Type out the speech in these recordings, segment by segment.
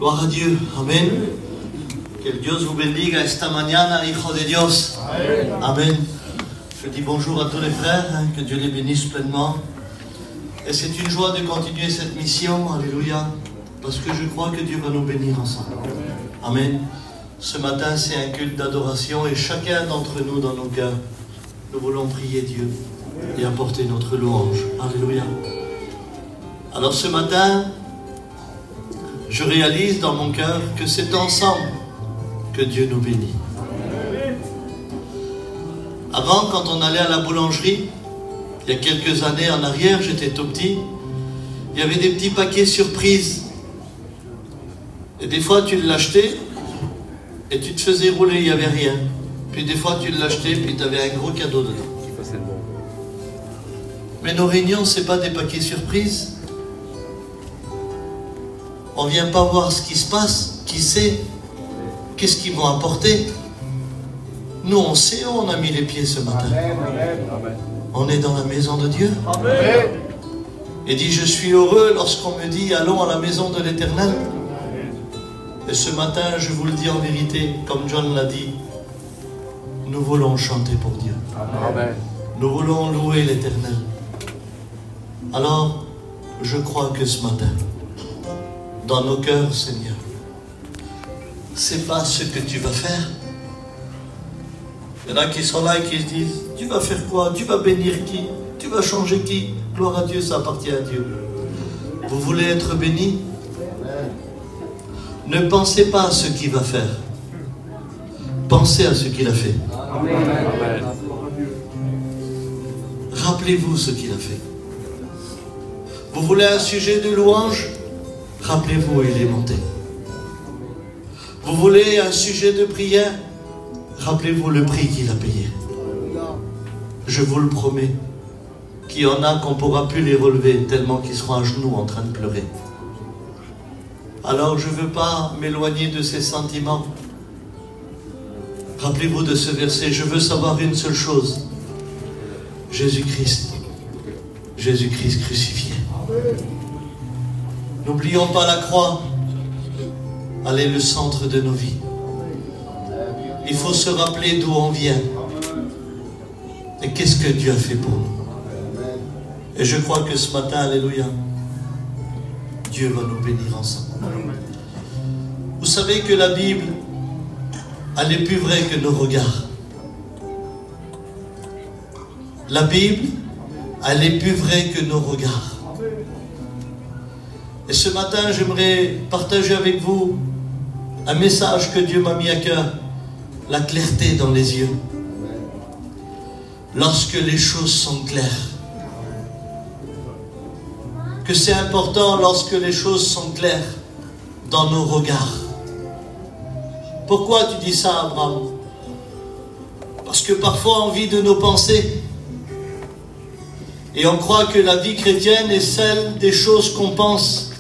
Gloire a Dieu. Amen. Que Dios vous bendiga esta mañana, hijo de Dios. Amen. Je dis bonjour à tous les frères, que Dieu les bénisse pleinement. Et c'est une joie de continuer cette mission, alléluia, parce que je crois que Dieu va nous bénir ensemble. Amen. Ce matin, c'est un culte d'adoration et chacun d'entre nous, dans nos cœurs, nous voulons prier Dieu et apporter notre louange. Alléluia. Alors ce matin, je réalise dans mon cœur que c'est ensemble que Dieu nous bénit. Avant, quand on allait à la boulangerie, il y a quelques années en arrière, j'étais tout petit, il y avait des petits paquets surprises. Et des fois, tu l'achetais et tu te faisais rouler, il n'y avait rien. Puis des fois, tu l'achetais, puis tu avais un gros cadeau dedans. Mais nos réunions, ce n'est pas des paquets surprises. On ne vient pas voir ce qui se passe, qui sait, qu'est-ce qu'ils vont apporter. Nous, on sait où on a mis les pieds ce matin. On est dans la maison de Dieu. Amen. Et dit, je suis heureux lorsqu'on me dit, allons à la maison de l'Éternel. Et ce matin, je vous le dis en vérité, comme John l'a dit, nous voulons chanter pour Dieu. Amen. Nous voulons louer l'Éternel. Alors, je crois que ce matin, dans nos cœurs, Seigneur, c'est pas ce que tu vas faire. Il y en a qui sont là et qui se disent, tu vas faire quoi? Tu vas bénir qui? Tu vas changer qui? Gloire à Dieu, ça appartient à Dieu. Vous voulez être béni? Ne pensez pas à ce qu'il va faire. Pensez à ce qu'il a fait. Amen. Rappelez-vous ce qu'il a fait. Vous voulez un sujet de louange? Rappelez-vous où il est monté. Vous voulez un sujet de prière? Rappelez-vous le prix qu'il a payé. Je vous le promets, qu'il y en a qu'on ne pourra plus les relever tellement qu'ils seront à genoux en train de pleurer. Alors je ne veux pas m'éloigner de ces sentiments. Rappelez-vous de ce verset, je veux savoir une seule chose. Jésus-Christ. Jésus-Christ crucifié. N'oublions pas la croix. Elle est le centre de nos vies. Il faut se rappeler d'où on vient. Et qu'est-ce que Dieu a fait pour nous. Et je crois que ce matin, alléluia, Dieu va nous bénir ensemble. Vous savez que la Bible, elle est plus vraie que nos regards. La Bible, elle est plus vraie que nos regards. Et ce matin, j'aimerais partager avec vous un message que Dieu m'a mis à cœur. La clarté dans les yeux. Lorsque les choses sont claires. Que c'est important lorsque les choses sont claires dans nos regards. Pourquoi tu dis ça, Abraham? Parce que parfois on vit de nos pensées. Et on croit que la vie chrétienne est celle des choses qu'on pense.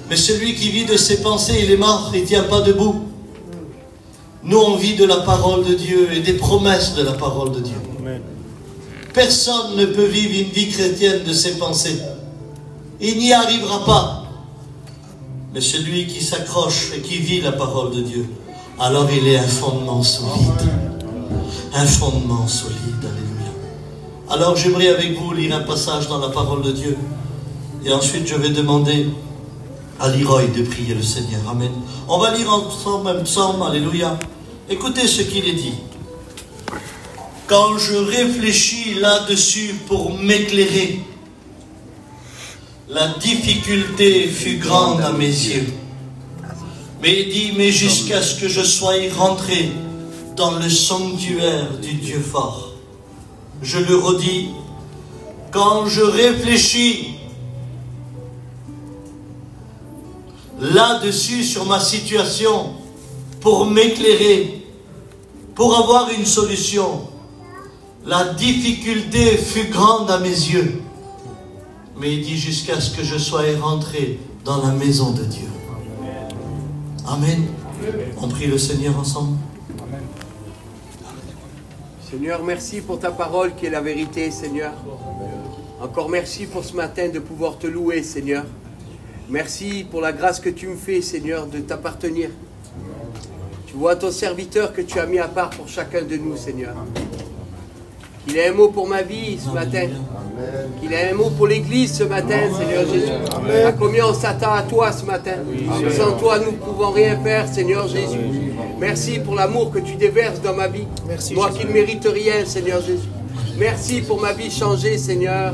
Mais celui qui vit de ses pensées, il est mort, il ne tient pas debout. Nous, on vit de la parole de Dieu et des promesses de la parole de Dieu. Amen. Personne ne peut vivre une vie chrétienne de ses pensées. Il n'y arrivera pas. Mais celui qui s'accroche et qui vit la parole de Dieu, alors il est un fondement solide. Un fondement solide, alléluia. Alors j'aimerais avec vous lire un passage dans la parole de Dieu. Et ensuite je vais demander à Leroy de prier le Seigneur. Amen. On va lire ensemble un psaume, alléluia. Écoutez ce qu'il est dit. Quand je réfléchis là-dessus pour m'éclairer, la difficulté fut grande à mes yeux. Mais il dit, mais jusqu'à ce que je sois rentré dans le sanctuaire du Dieu fort. Je le redis, quand je réfléchis là-dessus sur ma situation pour m'éclairer, pour avoir une solution, la difficulté fut grande à mes yeux. Mais il dit jusqu'à ce que je sois rentré dans la maison de Dieu. Amen. On prie le Seigneur ensemble. Amen. Seigneur, merci pour ta parole qui est la vérité, Seigneur. Encore merci pour ce matin de pouvoir te louer, Seigneur. Merci pour la grâce que tu me fais, Seigneur, de t'appartenir. Tu vois ton serviteur que tu as mis à part pour chacun de nous, Seigneur. Qu'il ait un mot pour ma vie ce matin. Qu'il ait un mot pour l'Église ce matin, Seigneur Jésus. À combien on s'attend à toi ce matin. Sans toi, nous ne pouvons rien faire, Seigneur Jésus. Merci pour l'amour que tu déverses dans ma vie. Merci, moi qui ne mérite rien, Seigneur Jésus. Merci pour ma vie changée, Seigneur.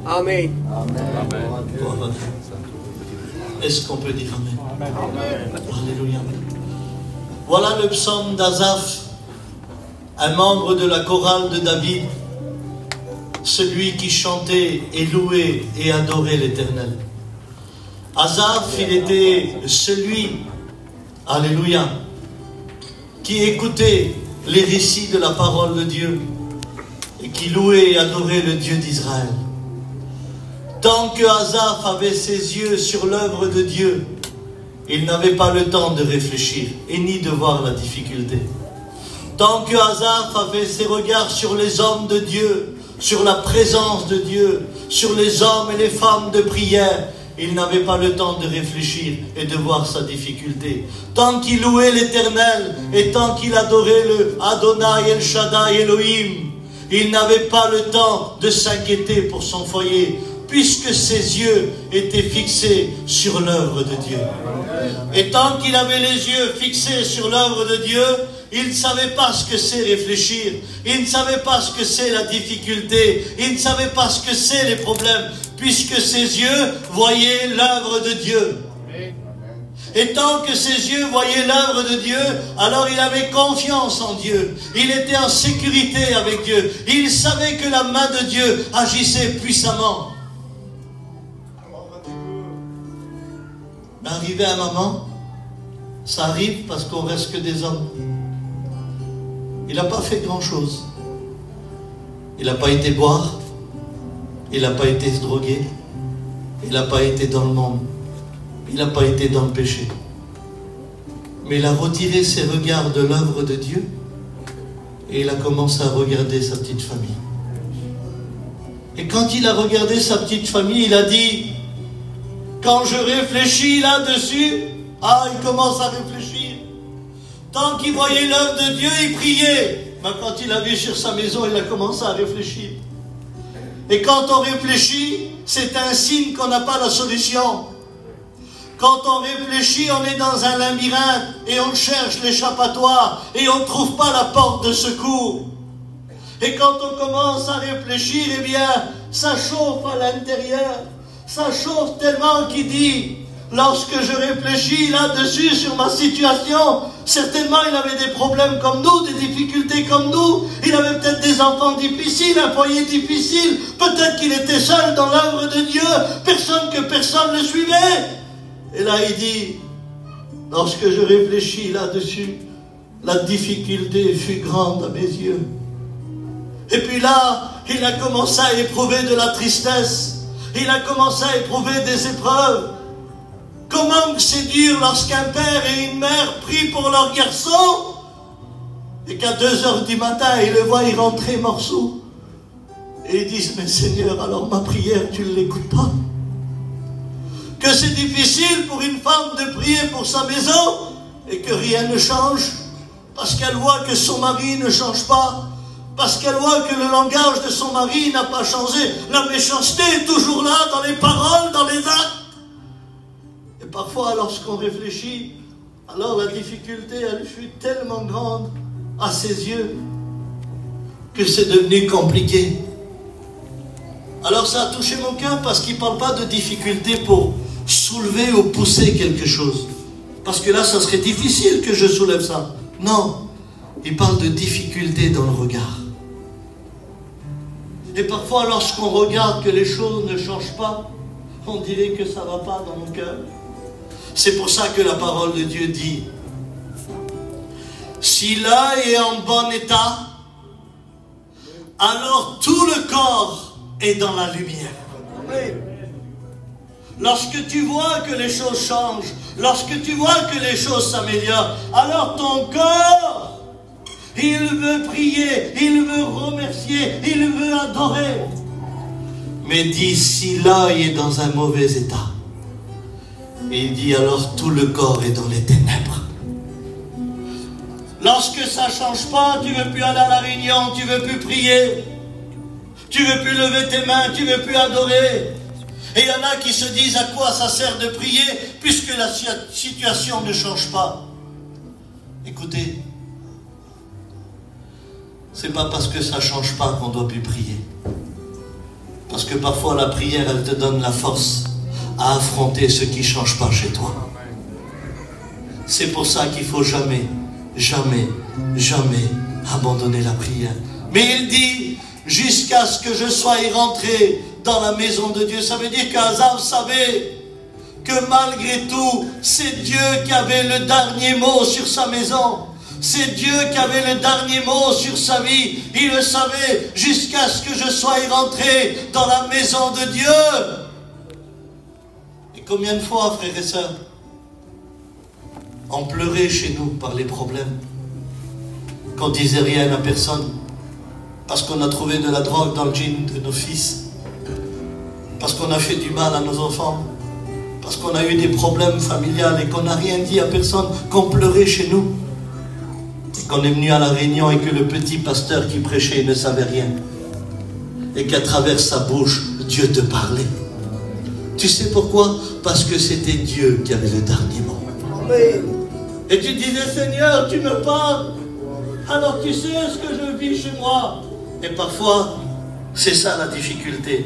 Amen. Amen. Est-ce qu'on peut dire Amen? Alléluia. Voilà le psaume d'Asaph, un membre de la chorale de David, celui qui chantait et louait et adorait l'Éternel. Asaph, il était celui, alléluia, qui écoutait les récits de la parole de Dieu et qui louait et adorait le Dieu d'Israël. Tant que Asaph avait ses yeux sur l'œuvre de Dieu, il n'avait pas le temps de réfléchir et ni de voir la difficulté. Tant que Asaph avait ses regards sur les hommes de Dieu, sur la présence de Dieu, sur les hommes et les femmes de prière, il n'avait pas le temps de réfléchir et de voir sa difficulté. Tant qu'il louait l'Éternel et tant qu'il adorait le Adonai El Shaddai Elohim, il n'avait pas le temps de s'inquiéter pour son foyer, puisque ses yeux étaient fixés sur l'œuvre de Dieu. Et tant qu'il avait les yeux fixés sur l'œuvre de Dieu, il ne savait pas ce que c'est réfléchir, il ne savait pas ce que c'est la difficulté, il ne savait pas ce que c'est les problèmes, puisque ses yeux voyaient l'œuvre de Dieu. Et tant que ses yeux voyaient l'œuvre de Dieu, alors il avait confiance en Dieu. Il était en sécurité avec Dieu. Il savait que la main de Dieu agissait puissamment. Mais arrivé à un moment, ça arrive parce qu'on reste que des hommes. Il n'a pas fait grand-chose. Il n'a pas été boire. Il n'a pas été se droguer. Il n'a pas été dans le monde. Il n'a pas été dans le péché. Mais il a retiré ses regards de l'œuvre de Dieu et il a commencé à regarder sa petite famille. Et quand il a regardé sa petite famille, il a dit, quand je réfléchis là-dessus, il commence à réfléchir. Tant qu'il voyait l'œuvre de Dieu, il priait. Mais quand il a vu sur sa maison, il a commencé à réfléchir. Et quand on réfléchit, c'est un signe qu'on n'a pas la solution. Quand on réfléchit, on est dans un labyrinthe et on cherche l'échappatoire et on ne trouve pas la porte de secours. Et quand on commence à réfléchir, eh bien, ça chauffe à l'intérieur. Ça chauffe tellement qu'il dit, lorsque je réfléchis là-dessus sur ma situation, certainement il avait des problèmes comme nous, des difficultés comme nous. Il avait peut-être des enfants difficiles, un foyer difficile. Peut-être qu'il était seul dans l'œuvre de Dieu. Personne ne le suivait. Et là, il dit, lorsque je réfléchis là-dessus, la difficulté fut grande à mes yeux. Et puis là, il a commencé à éprouver de la tristesse. Il a commencé à éprouver des épreuves. Comment c'est dur lorsqu'un père et une mère prient pour leur garçon et qu'à 2 heures du matin, ils le voient y rentrer morceau. Et ils disent, mais Seigneur, alors ma prière, tu ne l'écoutes pas? Que c'est difficile pour une femme de prier pour sa maison et que rien ne change parce qu'elle voit que son mari ne change pas, parce qu'elle voit que le langage de son mari n'a pas changé. La méchanceté est toujours là dans les paroles, dans les actes. Et parfois, lorsqu'on réfléchit, alors la difficulté, elle fut tellement grande à ses yeux que c'est devenu compliqué. Alors ça a touché mon cœur parce qu'il ne parle pas de difficulté pour soulever ou pousser quelque chose. Parce que là, ça serait difficile que je soulève ça. Non, il parle de difficulté dans le regard. Et parfois, lorsqu'on regarde que les choses ne changent pas, on dirait que ça ne va pas dans mon cœur. C'est pour ça que la parole de Dieu dit, si l'œil est en bon état, alors tout le corps est dans la lumière. Lorsque tu vois que les choses changent, lorsque tu vois que les choses s'améliorent, alors ton corps, il veut prier, il veut remercier, il veut adorer. Mais dis, si l'œil est dans un mauvais état, Et il dit alors tout le corps est dans les ténèbres. Lorsque ça ne change pas, tu ne veux plus aller à la réunion, tu ne veux plus prier, tu ne veux plus lever tes mains, tu ne veux plus adorer. Et il y en a qui se disent à quoi ça sert de prier puisque la situation ne change pas. Écoutez, c'est pas parce que ça ne change pas qu'on doit plus prier. Parce que parfois la prière, elle te donne la force à affronter ce qui ne change pas chez toi. C'est pour ça qu'il ne faut jamais, jamais, jamais abandonner la prière. Mais il dit, jusqu'à ce que je sois rentré dans la maison de Dieu. Ça veut dire qu'Asaph savait que malgré tout, c'est Dieu qui avait le dernier mot sur sa maison. C'est Dieu qui avait le dernier mot sur sa vie. Il le savait jusqu'à ce que je sois rentré dans la maison de Dieu. Et combien de fois, frères et sœurs, on pleurait chez nous par les problèmes, qu'on disait rien à personne, parce qu'on a trouvé de la drogue dans le jean de nos fils, parce qu'on a fait du mal à nos enfants, parce qu'on a eu des problèmes familiales et qu'on n'a rien dit à personne, qu'on pleurait chez nous, et qu'on est venu à la réunion et que le petit pasteur qui prêchait ne savait rien, et qu'à travers sa bouche, Dieu te parlait. Tu sais pourquoi? Parce que c'était Dieu qui avait le dernier mot. Et tu disais, Seigneur, tu me parles, alors tu sais ce que je vis chez moi. Et parfois, c'est ça la difficulté.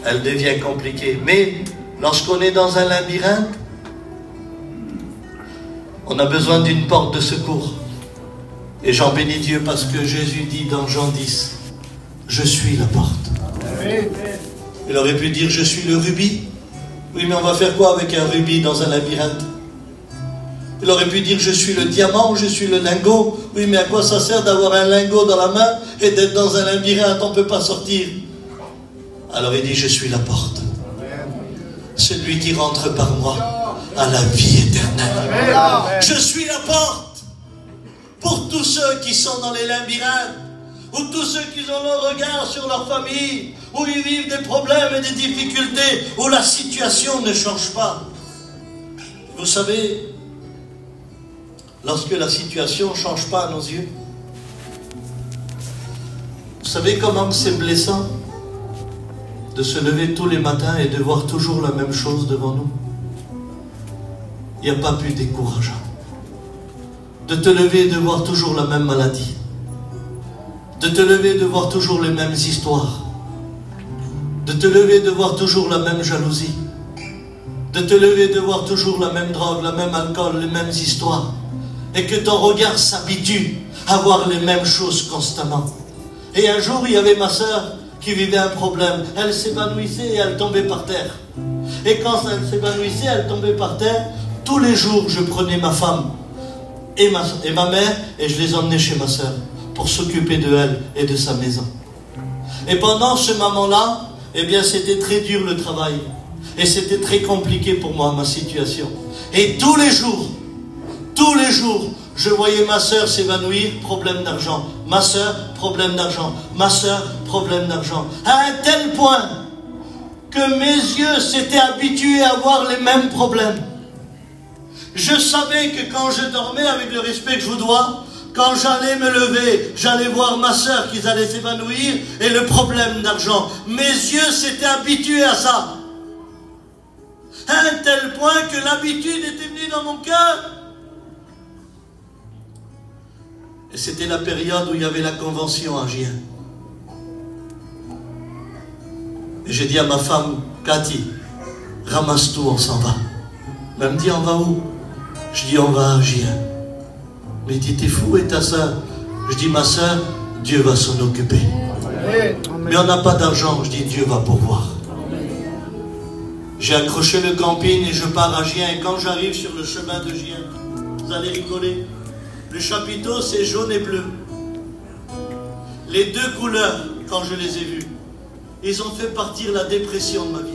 Elle devient compliquée. Mais lorsqu'on est dans un labyrinthe, on a besoin d'une porte de secours. Et j'en bénis Dieu parce que Jésus dit dans Jean 10, je suis la porte. Il aurait pu dire, je suis le rubis. Oui, mais on va faire quoi avec un rubis dans un labyrinthe? Il aurait pu dire, je suis le diamant, je suis le lingot. Oui, mais à quoi ça sert d'avoir un lingot dans la main et d'être dans un labyrinthe? On ne peut pas sortir. Alors il dit, je suis la porte. Celui qui rentre par moi a la vie éternelle. Je suis la porte pour tous ceux qui sont dans les labyrinthes, ou tous ceux qui ont le regard sur leur famille, où ils vivent des problèmes et des difficultés, où la situation ne change pas. Vous savez, lorsque la situation ne change pas à nos yeux, vous savez comment c'est blessant de se lever tous les matins et de voir toujours la même chose devant nous. Il n'y a pas plus décourageant. De te lever et de voir toujours la même maladie. De te lever et de voir toujours les mêmes histoires. De te lever et de voir toujours la même jalousie. De te lever et de voir toujours la même drogue, la même alcool, les mêmes histoires. Et que ton regard s'habitue à voir les mêmes choses constamment. Et un jour, il y avait ma sœur qui vivait un problème. Elle s'évanouissait et elle tombait par terre. Et quand elle s'évanouissait, elle tombait par terre. Tous les jours, je prenais ma femme et ma mère et je les emmenais chez ma sœur pour s'occuper de elle et de sa maison. Et pendant ce moment-là, eh bien, c'était très dur le travail. Et c'était très compliqué pour moi, ma situation. Et tous les jours, je voyais ma sœur s'évanouir, problème d'argent. Ma sœur, problème d'argent. Ma sœur, problème d'argent. À un tel point que mes yeux s'étaient habitués à voir les mêmes problèmes. Je savais que quand je dormais, avec le respect que je vous dois, quand j'allais me lever, j'allais voir ma sœur qui allait s'évanouir et le problème d'argent. Mes yeux s'étaient habitués à ça. À un tel point que l'habitude était venue dans mon cœur. Et c'était la période où il y avait la convention à Gien. Et j'ai dit à ma femme, Cathy, ramasse tout, on s'en va. Elle me dit, on va où? Je dis, on va à Gien. Mais il dit, t'es fou et ta soeur? Je dis, ma soeur, Dieu va s'en occuper. Mais on n'a pas d'argent. Je dis, Dieu va pourvoir. J'ai accroché le camping et je pars à Gien. Et quand j'arrive sur le chemin de Gien, vous allez rigoler. Le chapiteau, c'est jaune et bleu. Les deux couleurs, quand je les ai vues, ils ont fait partir la dépression de ma vie.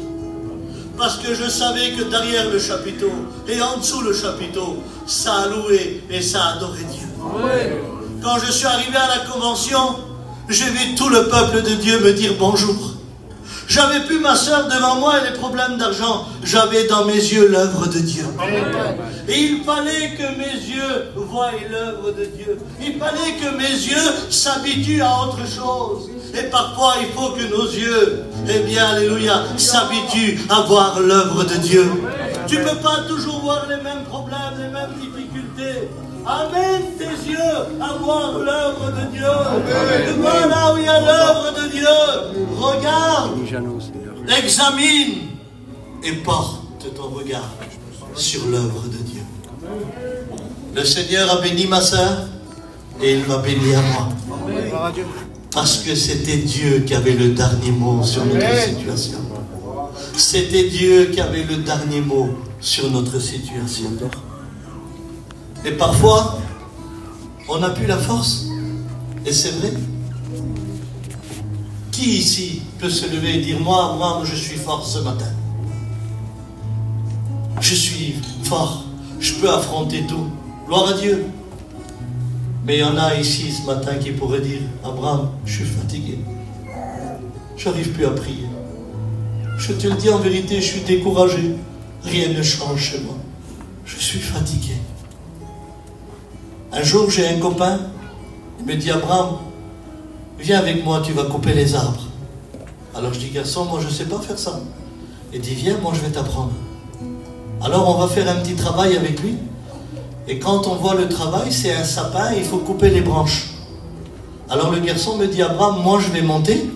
Parce que je savais que derrière le chapiteau et en dessous le chapiteau, ça a loué et ça a adoré Dieu. Ouais. Quand je suis arrivé à la convention, j'ai vu tout le peuple de Dieu me dire bonjour. J'avais plus ma soeur devant moi et les problèmes d'argent. J'avais dans mes yeux l'œuvre de Dieu. Et il fallait que mes yeux voient l'œuvre de Dieu. Il fallait que mes yeux s'habituent à autre chose. Et parfois, il faut que nos yeux, eh bien, alléluia, s'habituent à voir l'œuvre de Dieu. Tu ne peux pas toujours voir les mêmes problèmes, les mêmes difficultés. Amène tes yeux à voir l'œuvre de Dieu. Va là où il y a l'œuvre de Dieu. Regarde, examine et porte ton regard sur l'œuvre de Dieu. Le Seigneur a béni ma sœur et il m'a béni à moi. Parce que c'était Dieu qui avait le dernier mot sur notre situation. C'était Dieu qui avait le dernier mot sur notre situation. Et parfois, on n'a plus la force. Et c'est vrai. Qui ici peut se lever et dire, moi, je suis fort ce matin. Je suis fort. Je peux affronter tout. Gloire à Dieu. Mais il y en a ici ce matin qui pourraient dire, Abraham, je suis fatigué. Je n'arrive plus à prier. Je te le dis en vérité, je suis découragé. Rien ne change chez moi. Je suis fatigué. Un jour, j'ai un copain, il me dit, Abraham, viens avec moi, tu vas couper les arbres. Alors je dis, garçon, moi je ne sais pas faire ça. Il dit, viens, moi je vais t'apprendre. Alors on va faire un petit travail avec lui. Et quand on voit le travail, c'est un sapin, il faut couper les branches. Alors le garçon me dit, Abraham, moi je vais monter,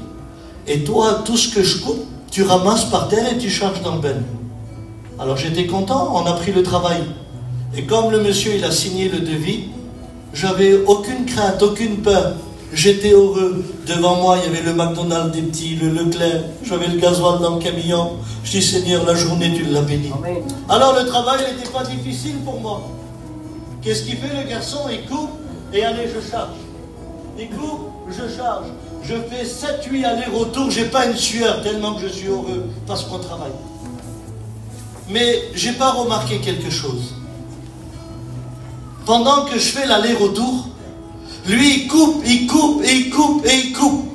et toi, tout ce que je coupe, tu ramasses par terre et tu charges dans le ben. Alors j'étais content, on a pris le travail. Et comme le monsieur, il a signé le devis, j'avais aucune crainte, aucune peur. J'étais heureux. Devant moi, il y avait le McDonald's des petits, le Leclerc. J'avais le gasoil dans le camion. Je dis, Seigneur, la journée, tu l'as béni. Amen. Alors le travail n'était pas difficile pour moi. Qu'est-ce qu'il fait le garçon? Il coupe et allez, je charge. Il coupe, je charge. Je fais 7-8 allers-retours. J'ai pas une sueur tellement que je suis heureux parce qu'on travaille. Mais j'ai pas remarqué quelque chose. Pendant que je fais l'aller-retour, lui, il coupe, il coupe, et il coupe, et il coupe.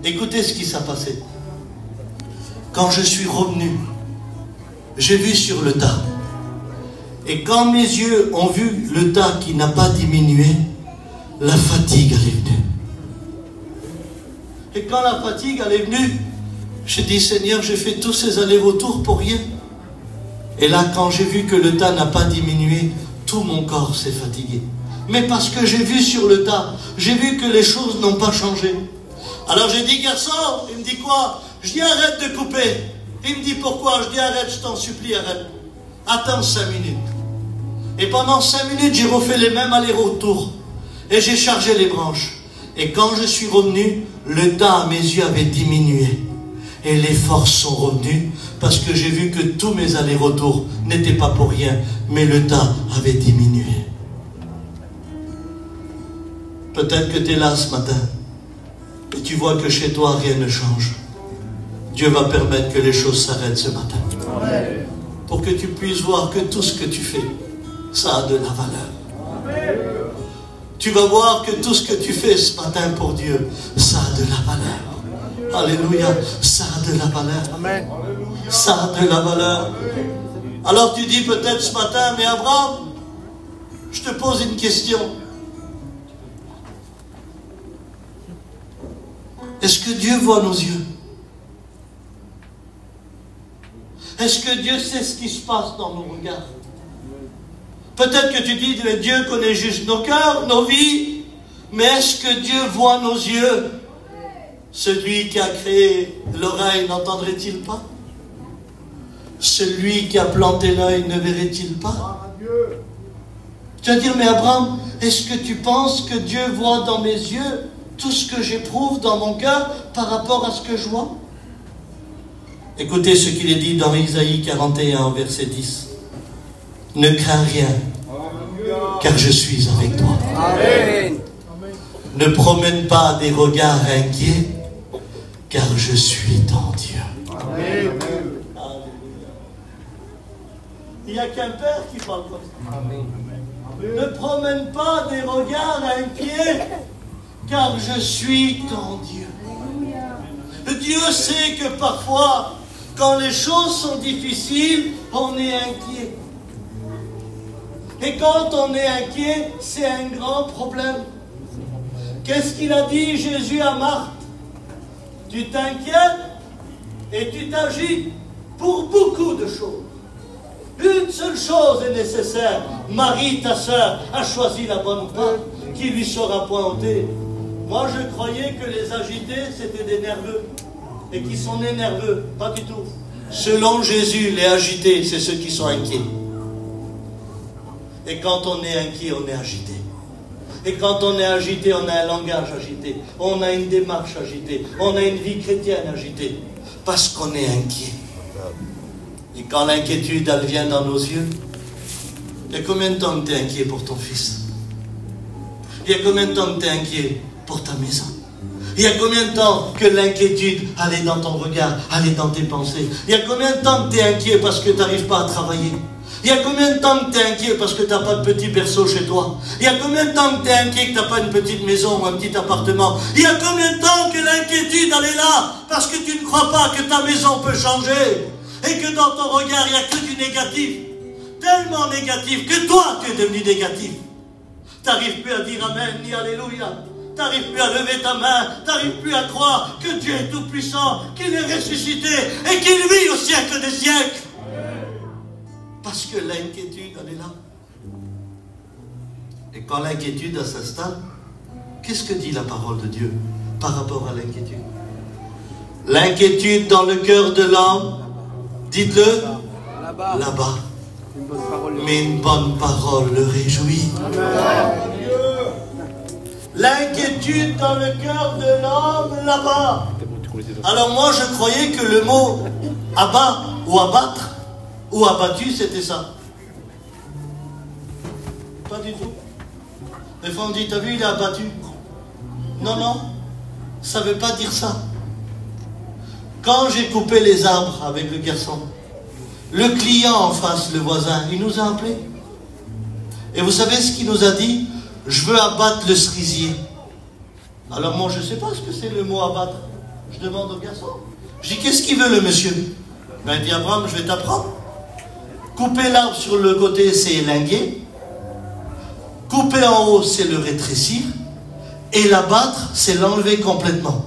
Écoutez ce qui s'est passé. Quand je suis revenu, j'ai vu sur le tas. Et quand mes yeux ont vu le tas qui n'a pas diminué, la fatigue elle est venue. Et quand la fatigue elle est venue, j'ai dit, Seigneur, j'ai fait tous ces allers-retours pour rien. Et là, quand j'ai vu que le tas n'a pas diminué, tout mon corps s'est fatigué. Mais parce que j'ai vu sur le tas, j'ai vu que les choses n'ont pas changé. Alors j'ai dit, garçon, il me dit quoi? Je dis, arrête de couper. Il me dit, pourquoi? Je dis, arrête, je t'en supplie, arrête. Attends 5 minutes. Et pendant 5 minutes, j'ai refait les mêmes allers-retours. Et j'ai chargé les branches. Et quand je suis revenu, le tas à mes yeux avait diminué. Et les forces sont revenues parce que j'ai vu que tous mes allers-retours n'étaient pas pour rien, mais le tas avait diminué. Peut-être que tu es là ce matin et tu vois que chez toi rien ne change. Dieu va permettre que les choses s'arrêtent ce matin. Amen. Pour que tu puisses voir que tout ce que tu fais, ça a de la valeur. Amen. Tu vas voir que tout ce que tu fais ce matin pour Dieu, ça a de la valeur. Alléluia, ça a de la valeur. Amen. Ça a de la valeur. Alors tu dis peut-être ce matin, mais Abraham, je te pose une question. Est-ce que Dieu voit nos yeux? Est-ce que Dieu sait ce qui se passe dans nos regards? Peut-être que tu dis, mais Dieu connaît juste nos cœurs, nos vies, mais est-ce que Dieu voit nos yeux? Celui qui a créé l'oreille n'entendrait-il pas? Celui qui a planté l'œil ne verrait-il pas? Tu vas dire, mais Abraham, est-ce que tu penses que Dieu voit dans mes yeux tout ce que j'éprouve dans mon cœur par rapport à ce que je vois? Écoutez ce qu'il est dit dans Isaïe 41, verset 10. Ne crains rien, car je suis avec toi. Amen. Ne promène pas des regards inquiets, car je suis ton Dieu. Amen. Il n'y a qu'un père qui parle comme ça. Amen. Ne promène pas des regards inquiets, car je suis ton Dieu. Dieu sait que parfois, quand les choses sont difficiles, on est inquiet. Et quand on est inquiet, c'est un grand problème. Qu'est-ce qu'il a dit Jésus à Marthe? Tu t'inquiètes et tu t'agites pour beaucoup de choses. Une seule chose est nécessaire. Marie, ta sœur, a choisi la bonne part qui lui sera point ôtée. Moi, je croyais que les agités, c'était des nerveux. Et qui sont nés nerveux. Pas du tout. Selon Jésus, les agités, c'est ceux qui sont inquiets. Et quand on est inquiet, on est agité. Et quand on est agité, on a un langage agité. On a une démarche agitée. On a une vie chrétienne agitée. Parce qu'on est inquiet. Et quand l'inquiétude, elle vient dans nos yeux, il y a combien de temps que tu es inquiet pour ton fils? Il y a combien de temps que tu es inquiet pour ta maison? Il y a combien de temps que l'inquiétude, elle est dans ton regard, elle est dans tes pensées? Il y a combien de temps que tu es inquiet parce que tu n'arrives pas à travailler? Il y a combien de temps que tu es inquiet parce que tu n'as pas de petit berceau chez toi? Il y a combien de temps que tu es inquiet que tu n'as pas une petite maison ou un petit appartement? Il y a combien de temps que l'inquiétude, elle est là parce que tu ne crois pas que ta maison peut changer? Et que dans ton regard, il n'y a que du négatif. Tellement négatif que toi, tu es devenu négatif. Tu n'arrives plus à dire Amen ni Alléluia. Tu n'arrives plus à lever ta main. Tu n'arrives plus à croire que Dieu est tout puissant, qu'il est ressuscité et qu'il vit au siècle des siècles. Parce que l'inquiétude, elle est là. Et quand l'inquiétude s'installe, qu'est-ce que dit la parole de Dieu par rapport à l'inquiétude? L'inquiétude dans le cœur de l'homme, dites-le, là-bas. Mais une bonne parole le réjouit. L'inquiétude dans le cœur de l'homme, là-bas. Alors moi, je croyais que le mot abat ou abattre ou abattu, c'était ça. Pas du tout. Des fois, on dit, t'as vu, il est abattu. Non, non, ça ne veut pas dire ça. Quand j'ai coupé les arbres avec le garçon, le client en face, le voisin, il nous a appelés. Et vous savez ce qu'il nous a dit? Je veux abattre le cerisier. Alors moi, je ne sais pas ce que c'est le mot abattre. Je demande au garçon. Je dis, qu'est-ce qu'il veut le monsieur? Ben, il dit, Abraham, je vais t'apprendre. Couper l'arbre sur le côté, c'est élinguer. Couper en haut, c'est le rétrécir. Et l'abattre, c'est l'enlever complètement.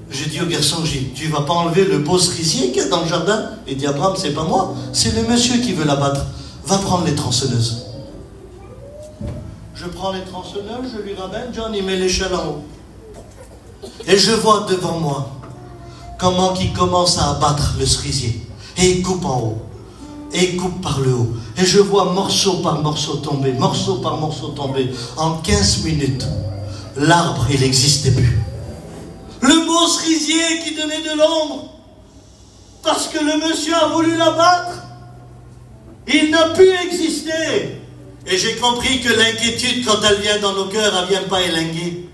J'ai dit au garçon, tu ne vas pas enlever le beau cerisier qu'il y a dans le jardin? Il dit, Abraham, c'est pas moi, c'est le monsieur qui veut l'abattre. Va prendre les tronçonneuses. Je prends les tronçonneuses, je lui ramène, John, il met l'échelle en haut. Et je vois devant moi comment il commence à abattre le cerisier. Et il coupe en haut. Et il coupe par le haut. Et je vois morceau par morceau tomber, morceau par morceau tomber. En 15 minutes, l'arbre, il n'existait plus. Le beau cerisier qui donnait de l'ombre, parce que le monsieur a voulu l'abattre, il n'a pu exister. Et j'ai compris que l'inquiétude, quand elle vient dans nos cœurs, elle ne vient pas élinguer.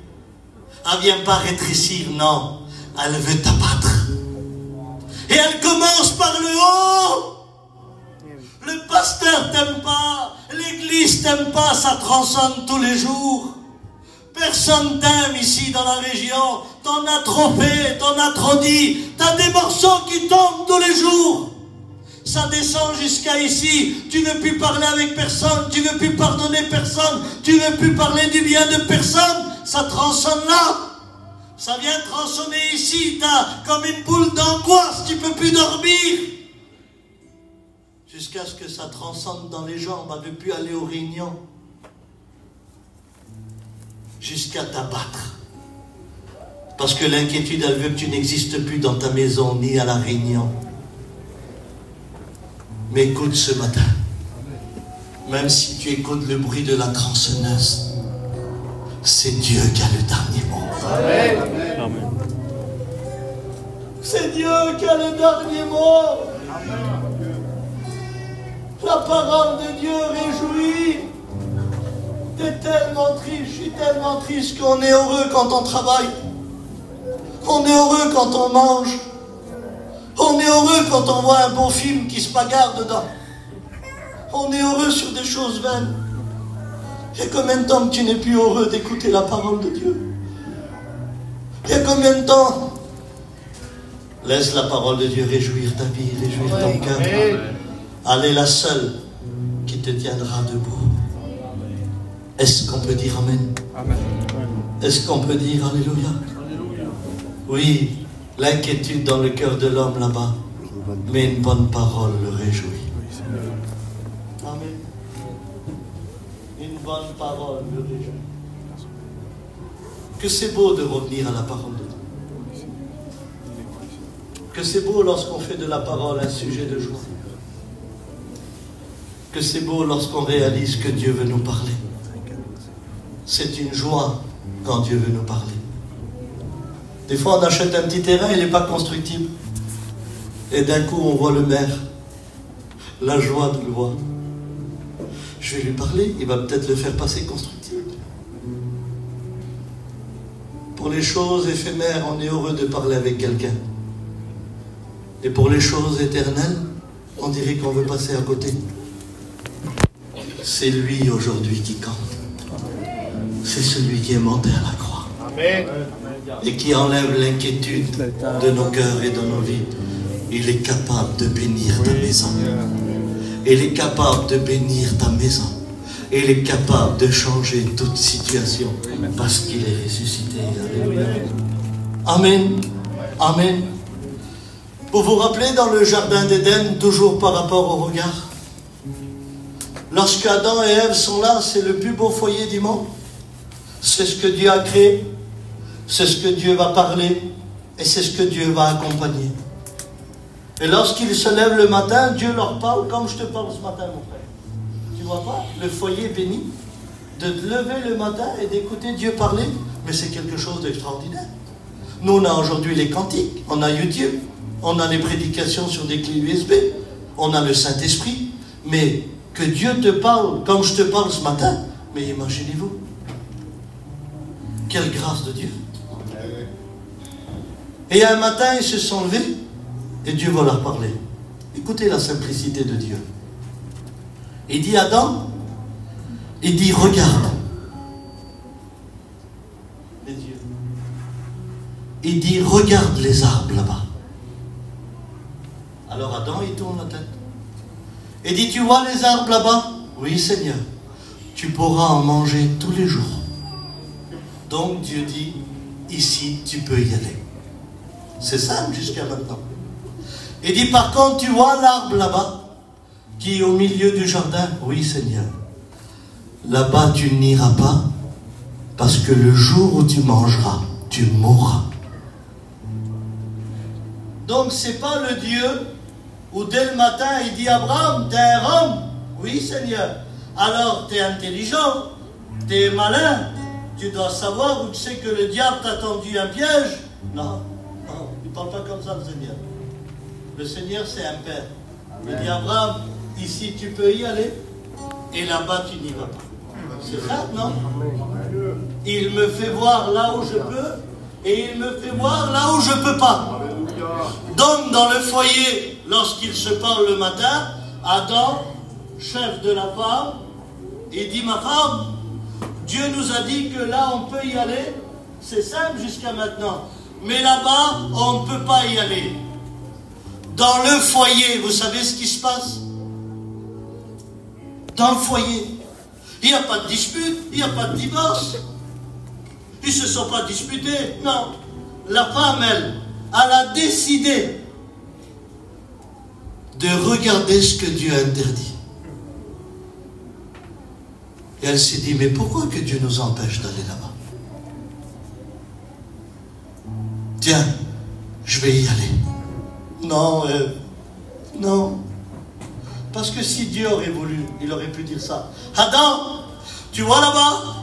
Elle ne vient pas rétrécir, non. Elle veut t'abattre. Et elle commence par le haut. Le pasteur t'aime pas, l'église t'aime pas, ça transcende tous les jours. Personne t'aime ici dans la région, t'en as trop fait, t'en as trop dit, t'as des morceaux qui tombent tous les jours. Ça descend jusqu'à ici, tu ne veux plus parler avec personne, tu ne veux plus pardonner personne, tu ne veux plus parler du bien de personne, ça transcende là. Ça vient tronçonner ici, t'as comme une boule d'angoisse, tu ne peux plus dormir. Jusqu'à ce que ça transcende dans les jambes, à ne plus aller aux réunions. Jusqu'à t'abattre. Parce que l'inquiétude, elle veut que tu n'existes plus dans ta maison, ni à la réunion. Mais écoute ce matin, même si tu écoutes le bruit de la tronçonneuse, c'est Dieu qui a le dernier mot. Amen. C'est Dieu qui a le dernier mot. Amen. La parole de Dieu réjouit. T'es tellement triste, je suis tellement triste qu'on est heureux quand on travaille. On est heureux quand on mange. On est heureux quand on voit un beau film qui se bagarre dedans. On est heureux sur des choses vaines. Il y a combien de temps que tu n'es plus heureux d'écouter la parole de Dieu? Il y a combien de temps Laisse la parole de Dieu réjouir ta vie, réjouir ton cœur. Elle est la seule qui te tiendra debout. Est-ce qu'on peut dire Amen? Amen. Est-ce qu'on peut dire Alléluia? Oui, l'inquiétude dans le cœur de l'homme là-bas, mais une bonne parole le réjouit. Amen. Une bonne parole le réjouit. Que c'est beau de revenir à la parole de Dieu. Que c'est beau lorsqu'on fait de la parole un sujet de joie. Que c'est beau lorsqu'on réalise que Dieu veut nous parler. C'est une joie quand Dieu veut nous parler. Des fois, on achète un petit terrain, il n'est pas constructible. Et d'un coup, on voit le maire. La joie de le voir. Je vais lui parler, il va peut-être le faire passer constructible. Pour les choses éphémères, on est heureux de parler avec quelqu'un. Et pour les choses éternelles, on dirait qu'on veut passer à côté. C'est lui aujourd'hui qui compte. C'est celui qui est monté à la croix. Amen. Et qui enlève l'inquiétude de nos cœurs et de nos vies. Il est capable de bénir ta maison. Il est capable de bénir ta maison. Il est capable de changer toute situation parce qu'il est ressuscité. Alléluia. Amen. Amen. Vous vous rappelez dans le jardin d'Éden, toujours par rapport au regard, lorsque Adam et Ève sont là, c'est le plus beau foyer du monde. C'est ce que Dieu a créé. C'est ce que Dieu va parler. Et c'est ce que Dieu va accompagner. Et lorsqu'ils se lèvent le matin, Dieu leur parle comme je te parle ce matin, mon frère. Tu vois pas le foyer béni? De te lever le matin et d'écouter Dieu parler, mais c'est quelque chose d'extraordinaire. Nous, on a aujourd'hui les cantiques, on a YouTube, on a les prédications sur des clés USB, on a le Saint-Esprit, mais que Dieu te parle comme je te parle ce matin, mais imaginez-vous. Quelle grâce de Dieu. Et un matin, ils se sont levés et Dieu va leur parler. Écoutez la simplicité de Dieu. Il dit à Adam, il dit regarde les yeux. Il dit regarde les arbres là-bas. Alors Adam, il tourne la tête. Il dit tu vois les arbres là-bas? Oui Seigneur, tu pourras en manger tous les jours. Donc Dieu dit, ici tu peux y aller. C'est simple jusqu'à maintenant. Il dit par contre, tu vois l'arbre là-bas, qui est au milieu du jardin? Oui Seigneur. Là-bas tu n'iras pas, parce que le jour où tu mangeras, tu mourras. Donc c'est pas le Dieu où dès le matin il dit Abraham, t'es un homme? Oui Seigneur. Alors t'es intelligent, t'es malin. Tu dois savoir où tu sais que le diable t'a tendu un piège. Non, non, il ne parle pas comme ça le Seigneur. Le Seigneur c'est un père. Il dit Abraham, ici tu peux y aller et là-bas tu n'y vas pas. C'est ça, non? Il me fait voir là où je peux et il me fait voir là où je ne peux pas. Donc dans le foyer, lorsqu'il se parle le matin, Adam, chef de la femme, il dit ma femme, Dieu nous a dit que là on peut y aller, c'est simple jusqu'à maintenant. Mais là-bas, on ne peut pas y aller. Dans le foyer, vous savez ce qui se passe? Dans le foyer, il n'y a pas de dispute, il n'y a pas de divorce. Ils ne se sont pas disputés, non. La femme, elle a décidé de regarder ce que Dieu interdit. Et elle s'est dit, mais pourquoi que Dieu nous empêche d'aller là-bas? Tiens, je vais y aller. Non, non. Parce que si Dieu aurait voulu, il aurait pu dire ça. Adam, tu vois là-bas,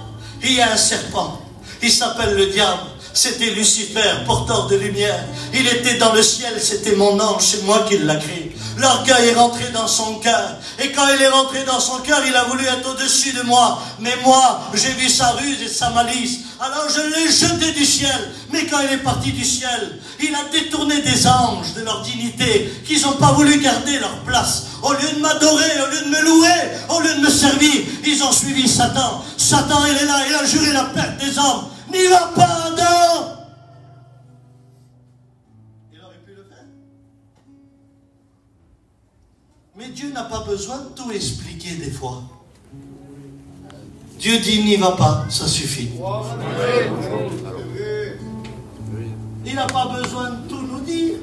il y a un serpent. Il s'appelle le diable. C'était Lucifer, porteur de lumière. Il était dans le ciel, c'était mon ange, c'est moi qui l'ai créé. L'orgueil est rentré dans son cœur. Et quand il est rentré dans son cœur, il a voulu être au-dessus de moi. Mais moi, j'ai vu sa ruse et sa malice. Alors je l'ai jeté du ciel. Mais quand il est parti du ciel, il a détourné des anges de leur dignité, qu'ils n'ont pas voulu garder leur place. Au lieu de m'adorer, au lieu de me louer, au lieu de me servir, ils ont suivi Satan. Satan, il est là, il a juré la perte des hommes. N'y va pas, Adam! Il aurait pu le faire. Mais Dieu n'a pas besoin de tout expliquer des fois. Dieu dit n'y va pas, ça suffit. Il n'a pas besoin de tout nous dire.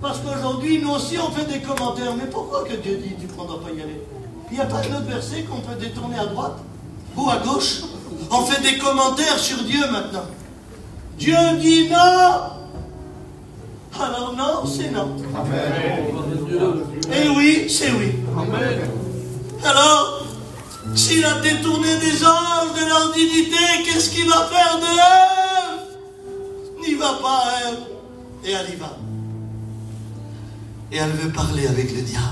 Parce qu'aujourd'hui, nous aussi, on fait des commentaires. Mais pourquoi que Dieu dit tu ne dois pas y aller? Il n'y a pas un autre verset qu'on peut détourner à droite ou à gauche? On fait des commentaires sur Dieu maintenant. Dieu dit non. Alors non, c'est non. Amen. Et oui, c'est oui. Amen. Alors, s'il a détourné des anges de leur dignité, qu'est-ce qu'il va faire de elle? N'y va pas, elle. Et elle y va. Et elle veut parler avec le diable.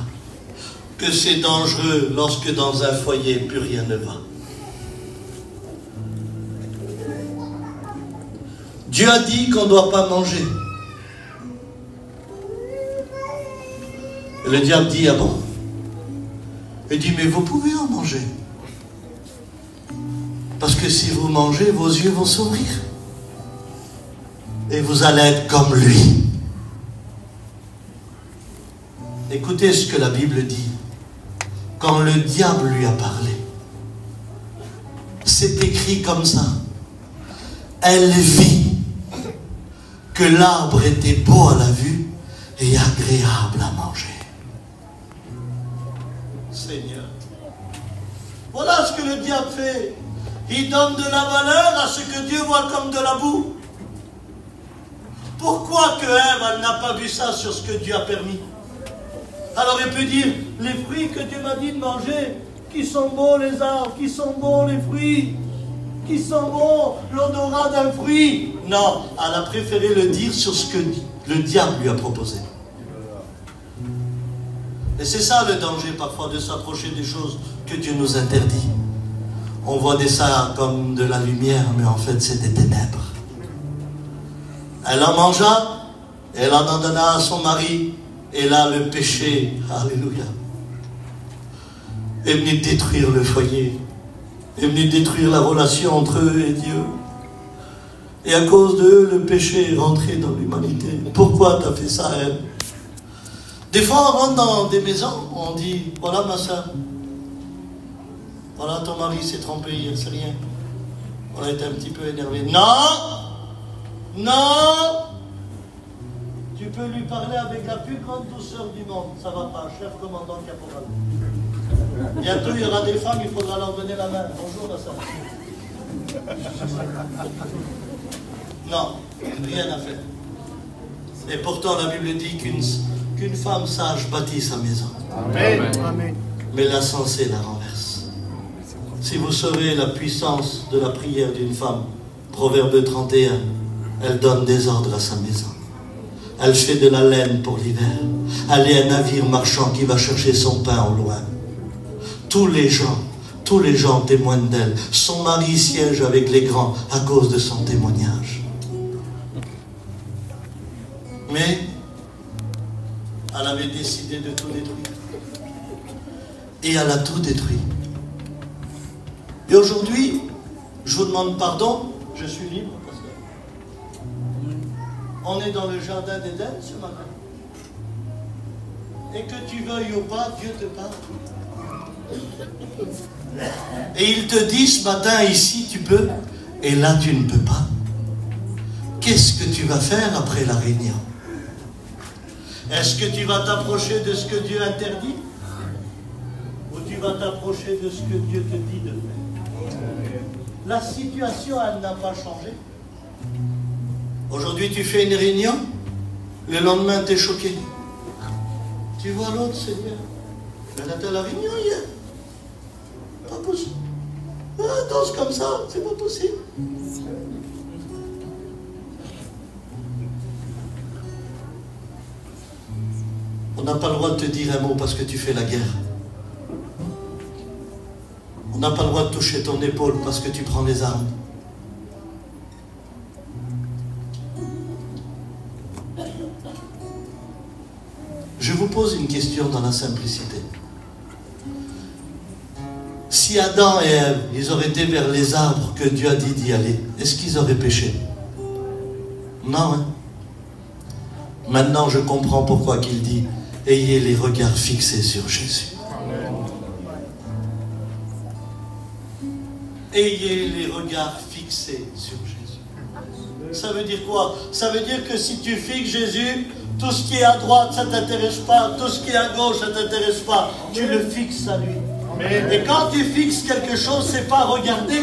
Que c'est dangereux lorsque dans un foyer, plus rien ne va. Dieu a dit qu'on ne doit pas manger. Et le diable dit, ah bon? Il dit, mais vous pouvez en manger. Parce que si vous mangez, vos yeux vont s'ouvrir. Et vous allez être comme lui. Écoutez ce que la Bible dit. Quand le diable lui a parlé, c'est écrit comme ça. Elle vit que l'arbre était beau à la vue et agréable à manger. Seigneur. Voilà ce que le diable fait. Il donne de la valeur à ce que Dieu voit comme de la boue. Pourquoi que Ève, elle n'a pas vu ça sur ce que Dieu a permis? Alors il peut dire, les fruits que Dieu m'a dit de manger, qui sont beaux les arbres, qui sont beaux les fruits, qui sont beaux l'odorat d'un fruit. Non, elle a préféré le dire sur ce que le diable lui a proposé. Et c'est ça le danger parfois de s'approcher des choses que Dieu nous interdit. On voit ça comme de la lumière, mais en fait c'est des ténèbres. Elle en mangea, elle en donna à son mari, et là le péché, alléluia, est venu détruire le foyer, est venu détruire la relation entre eux et Dieu. Et à cause d'eux, le péché est rentré dans l'humanité. Pourquoi tu as fait ça, elle? Des fois, on rentre dans des maisons, on dit, voilà ma soeur, voilà ton mari s'est trompé hier, c'est rien. On a été un petit peu énervé. Non! Non! Tu peux lui parler avec la plus grande douceur du monde. Ça va pas, chef commandant caporal. Bientôt, il y aura des femmes, il faudra leur donner la main. Bonjour, la soeur. Non, rien à faire. Et pourtant, la Bible dit qu'une femme sage bâtit sa maison. Amen. Amen. Mais l'insensé la renverse. Si vous saurez la puissance de la prière d'une femme, Proverbe 31, elle donne des ordres à sa maison. Elle fait de la laine pour l'hiver. Elle est un navire marchand qui va chercher son pain au loin. Tous les gens témoignent d'elle. Son mari siège avec les grands à cause de son témoignage. Mais elle avait décidé de tout détruire. Et elle a tout détruit. Et aujourd'hui, je vous demande pardon, je suis libre. On est dans le jardin d'Éden ce matin. Et que tu veuilles ou pas, Dieu te parle. Et il te dit ce matin, ici tu peux, et là tu ne peux pas. Qu'est-ce que tu vas faire après la réunion? Est-ce que tu vas t'approcher de ce que Dieu interdit? Ou tu vas t'approcher de ce que Dieu te dit de faire? La situation, elle n'a pas changé. Aujourd'hui, tu fais une réunion, le lendemain, tu es choqué. Tu vois l'autre, Seigneur. Elle était à la réunion hier. Pas possible. Ah, danse comme ça, c'est pas possible. On n'a pas le droit de te dire un mot parce que tu fais la guerre. On n'a pas le droit de toucher ton épaule parce que tu prends les armes. Je vous pose une question dans la simplicité. Si Adam et Ève, ils auraient été vers les arbres que Dieu a dit d'y aller, est-ce qu'ils auraient péché? Non, hein? Maintenant, je comprends pourquoi qu'il dit ayez les regards fixés sur Jésus. Ayez les regards fixés sur Jésus. Ça veut dire quoi? Ça veut dire que si tu fixes Jésus, tout ce qui est à droite, ça ne t'intéresse pas. Tout ce qui est à gauche, ça ne t'intéresse pas. Tu le fixes à lui. Et quand tu fixes quelque chose, c'est pas regarder.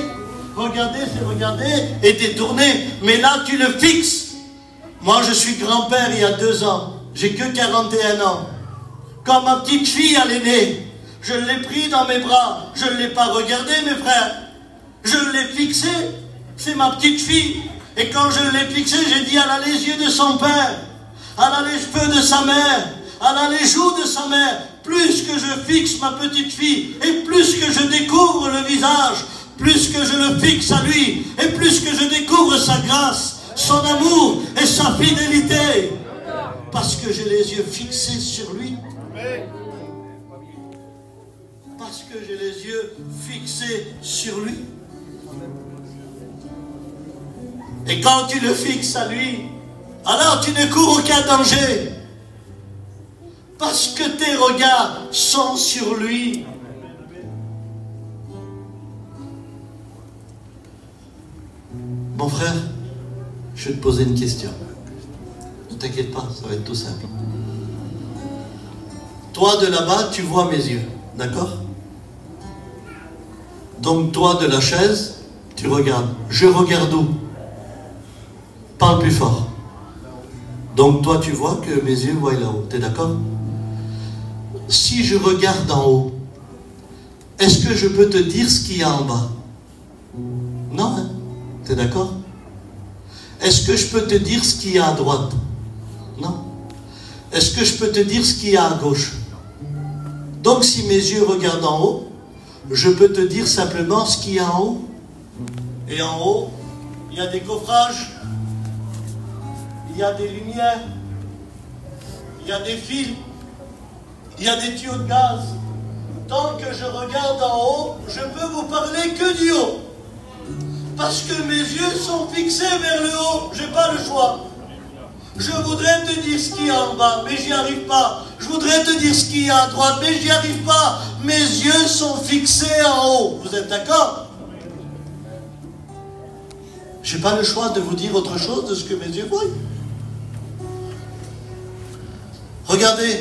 Regarder, c'est regarder et détourner. Mais là, tu le fixes. Moi, je suis grand-père il y a 2 ans. J'ai que 41 ans. Quand ma petite fille allait née, je l'ai pris dans mes bras. Je ne l'ai pas regardé, mes frères. Je l'ai fixé. C'est ma petite fille. Et quand je l'ai fixé, j'ai dit, elle a les yeux de son père. Elle a les cheveux de sa mère. Elle a les joues de sa mère. Plus que je fixe ma petite fille, et plus que je découvre le visage, plus que je le fixe à lui, et plus que je découvre sa grâce, son amour et sa fidélité. Parce que j'ai les yeux fixés sur lui. Parce que j'ai les yeux fixés sur lui. Et quand tu le fixes à lui, alors tu ne cours aucun danger. Parce que tes regards sont sur lui. Mon frère, je vais te poser une question. Ne t'inquiète pas, ça va être tout simple. Toi de là-bas, tu vois mes yeux, d'accord? Donc toi de la chaise, tu regardes. Je regarde où? Parle plus fort. Donc toi tu vois que mes yeux voient là-haut, t'es d'accord? Si je regarde en haut, est-ce que je peux te dire ce qu'il y a en bas? Non, hein? T'es d'accord? Est-ce que je peux te dire ce qu'il y a à droite? Non. Est-ce que je peux te dire ce qu'il y a à gauche? Donc si mes yeux regardent en haut, je peux te dire simplement ce qu'il y a en haut. Et en haut, il y a des coffrages, il y a des lumières, il y a des fils, il y a des tuyaux de gaz. Tant que je regarde en haut, je peux vous parler que du haut. Parce que mes yeux sont fixés vers le haut. Je n'ai pas le choix. Je voudrais te dire ce qu'il y a en bas, mais j'y arrive pas. Je voudrais te dire ce qu'il y a à droite, mais j'y arrive pas. Mes yeux sont fixés en haut. Vous êtes d'accord? Je n'ai pas le choix de vous dire autre chose de ce que mes yeux voient. Regardez,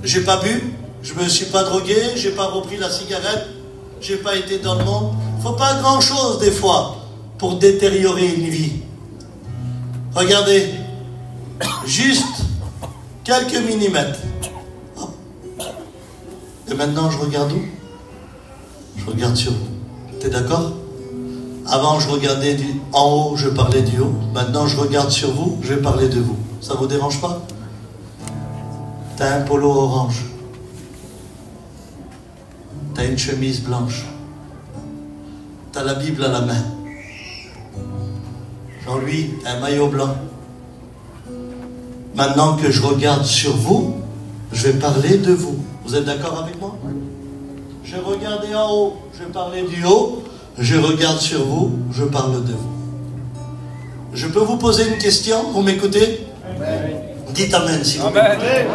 j'ai pas bu, je me suis pas drogué, j'ai pas repris la cigarette, j'ai pas été dans le monde. Faut pas grand chose des fois pour détériorer une vie. Regardez, juste quelques millimètres. Hop. Et maintenant je regarde où? Je regarde sur vous. T'es d'accord? Avant je regardais en haut, je parlais du haut. Maintenant je regarde sur vous, je vais parler de vous. Ça vous dérange pas? T'as un polo orange. T'as une chemise blanche. T'as la Bible à la main. Jean-Louis, t'as un maillot blanc. Maintenant que je regarde sur vous, je vais parler de vous. Vous êtes d'accord avec moi? Je regardais en haut, je parlais du haut. Je regarde sur vous, je parle de vous. Je peux vous poser une question? Vous m'écoutez? Dites Amen si vous m'écoutez.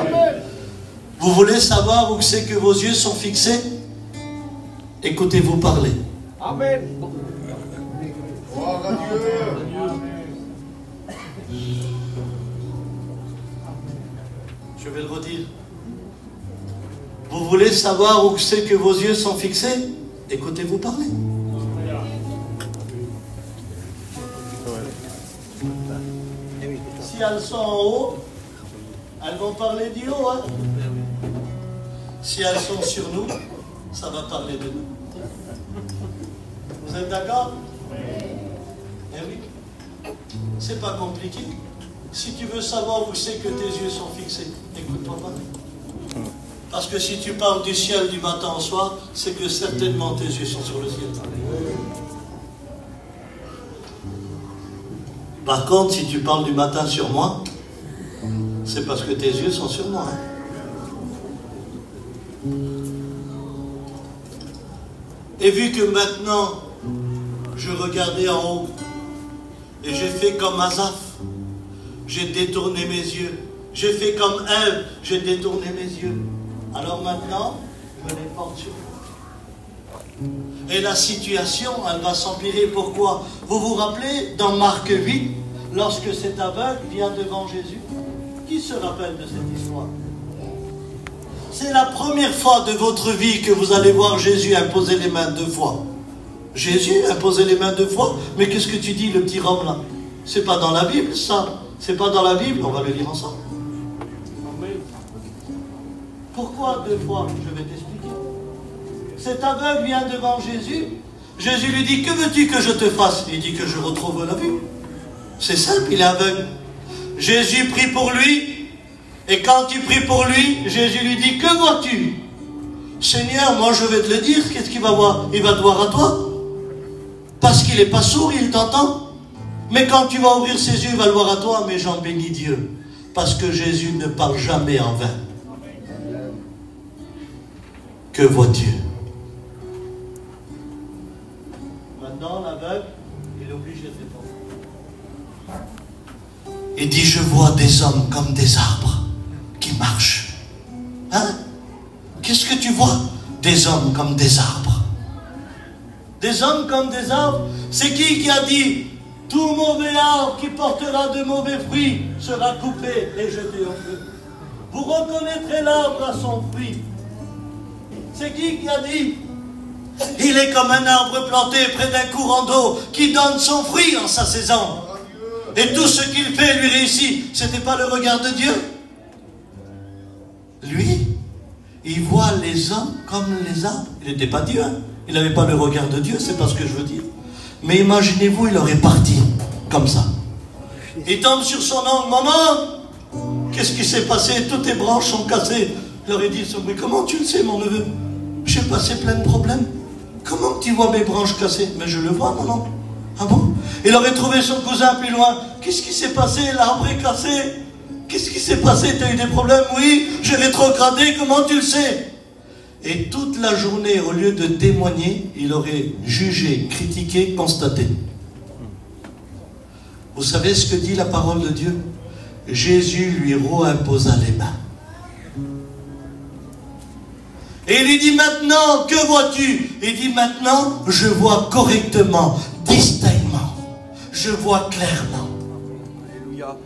Vous voulez savoir où c'est que vos yeux sont fixés? Écoutez-vous parler. Amen. Gloire à Dieu. Je vais le redire. Vous voulez savoir où c'est que vos yeux sont fixés? Écoutez-vous parler. Si elles sont en haut, elles vont parler du haut. Hein? Si elles sont sur nous, ça va parler de nous. Vous êtes d'accord? Eh oui. C'est pas compliqué. Si tu veux savoir où c'est que tes yeux sont fixés, écoute-moi parler. Parce que si tu parles du ciel du matin au soir, c'est que certainement tes yeux sont sur le ciel. Par contre, si tu parles du matin sur moi, c'est parce que tes yeux sont sur moi. Hein? Et vu que maintenant, je regardais en haut, et j'ai fait comme Asaph, j'ai détourné mes yeux, J'ai fait comme Ève, j'ai détourné mes yeux. Alors maintenant, je les porte sur vous. Et la situation, elle va s'empirer. Pourquoi? Vous vous rappelez, dans Marc 8, lorsque cet aveugle vient devant Jésus, qui se rappelle de cette histoire? C'est la première fois de votre vie que vous allez voir Jésus imposer les mains 2 fois. Jésus imposer les mains 2 fois? Mais qu'est-ce que tu dis, le petit Rome là? C'est pas dans la Bible, ça. C'est pas dans la Bible, on va le lire ensemble. Pourquoi 2 fois? Je vais t'expliquer. Cet aveugle vient devant Jésus. Jésus lui dit, que veux-tu que je te fasse? Il dit que je retrouve la vue. C'est simple, il est aveugle. Jésus prie pour lui. Et quand il prie pour lui, Jésus lui dit, que vois-tu? Seigneur, moi je vais te le dire, qu'est-ce qu'il va voir? Il va te voir à toi. Parce qu'il n'est pas sourd, il t'entend. Mais quand tu vas ouvrir ses yeux, il va le voir à toi. Mais j'en bénis Dieu. Parce que Jésus ne parle jamais en vain. Que vois-tu? Maintenant, l'aveugle, il est obligé de répondre. Il dit, je vois des hommes comme des arbres qui marchent. Hein? Qu'est-ce que tu vois? Des hommes comme des arbres. Des hommes comme des arbres. C'est qui a dit, tout mauvais arbre qui portera de mauvais fruits sera coupé et jeté au feu? Vous reconnaîtrez l'arbre à son fruit. C'est qui a dit? Il est comme un arbre planté près d'un courant d'eau qui donne son fruit en sa saison. Et tout ce qu'il fait lui réussit. C'était pas le regard de Dieu? Lui, il voit les hommes comme les arbres. Il n'était pas Dieu. Hein? Il n'avait pas le regard de Dieu, c'est pas ce que je veux dire. Mais imaginez-vous, il aurait parti comme ça. Il tombe sur son oncle. Maman, qu'est-ce qui s'est passé? Toutes tes branches sont cassées. Il aurait dit, mais comment tu le sais, mon neveu? J'ai passé plein de problèmes. Comment tu vois mes branches cassées? Mais je le vois, mon oncle. Ah bon? Il aurait trouvé son cousin plus loin. Qu'est-ce qui s'est passé? L'arbre est cassé. Qu'est-ce qui s'est passé? Tu as eu des problèmes? Oui, j'ai rétrogradé. Comment tu le sais? Et toute la journée, au lieu de témoigner, il aurait jugé, critiqué, constaté. Vous savez ce que dit la parole de Dieu? Jésus lui reimposa les mains. Et il lui dit, maintenant, que vois-tu? Il dit, maintenant, je vois correctement, distinctement. Je vois clairement. Alléluia.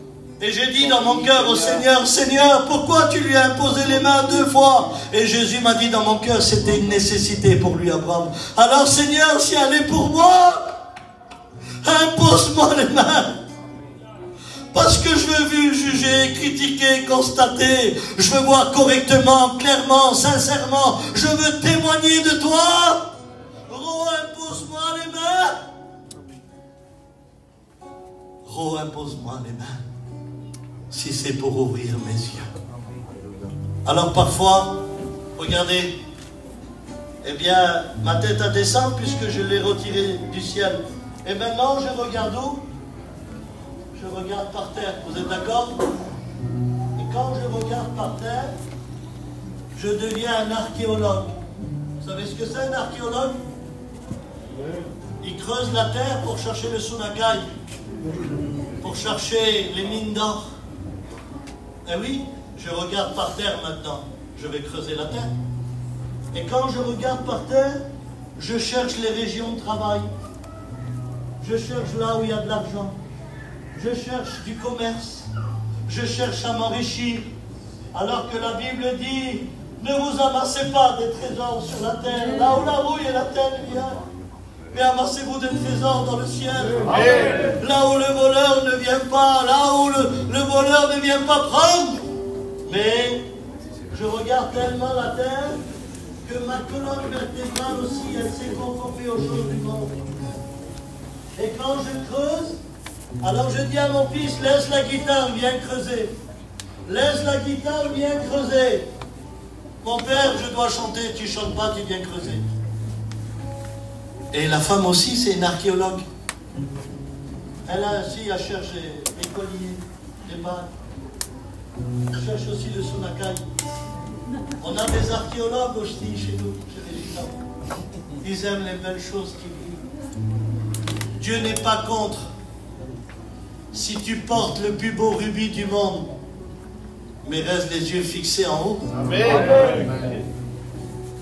Et j'ai dit dans mon cœur au Seigneur, Seigneur, pourquoi tu lui as imposé les mains 2 fois? Et Jésus m'a dit dans mon cœur, c'était une nécessité pour lui, Abraham. Alors Seigneur, si elle est pour moi, impose-moi les mains. Parce que je veux juger, critiquer, constater. Je veux voir correctement, clairement, sincèrement. Je veux témoigner de toi. Impose-moi les mains. Impose-moi les mains. Si c'est pour ouvrir mes yeux. Alors parfois, regardez, eh bien, ma tête a descendu puisque je l'ai retirée du ciel. Et maintenant, je regarde où? Je regarde par terre. Vous êtes d'accord? Et quand je regarde par terre, je deviens un archéologue. Vous savez ce que c'est un archéologue? Il creuse la terre pour chercher le Sunakai, pour chercher les mines d'or. Eh oui, je regarde par terre maintenant. Je vais creuser la terre. Et quand je regarde par terre, je cherche les régions de travail. Je cherche là où il y a de l'argent. Je cherche du commerce. Je cherche à m'enrichir. Alors que la Bible dit, ne vous amassez pas des trésors sur la terre, là où la rouille et la terre vient. Mais amassez-vous des trésors dans le ciel. Là où le voleur ne vient pas, là où le voleur ne vient pas prendre. Mais je regarde tellement la terre que ma colonne vertébrale aussi, elle s'est conformée aux choses du monde. Et quand je creuse, alors je dis à mon fils, laisse la guitare, viens creuser. Laisse la guitare, viens creuser. Mon père, je dois chanter, tu chantes pas, tu viens creuser. Et la femme aussi, c'est une archéologue. Elle a aussi à chercher les colliers, les bagues. Elle cherche aussi le Sunakai. On a des archéologues aussi chez nous, chez les Gitans. Ils aiment les belles choses qui brillent. Dieu n'est pas contre. Si tu portes le plus beau rubis du monde, mais reste les yeux fixés en haut. Amen.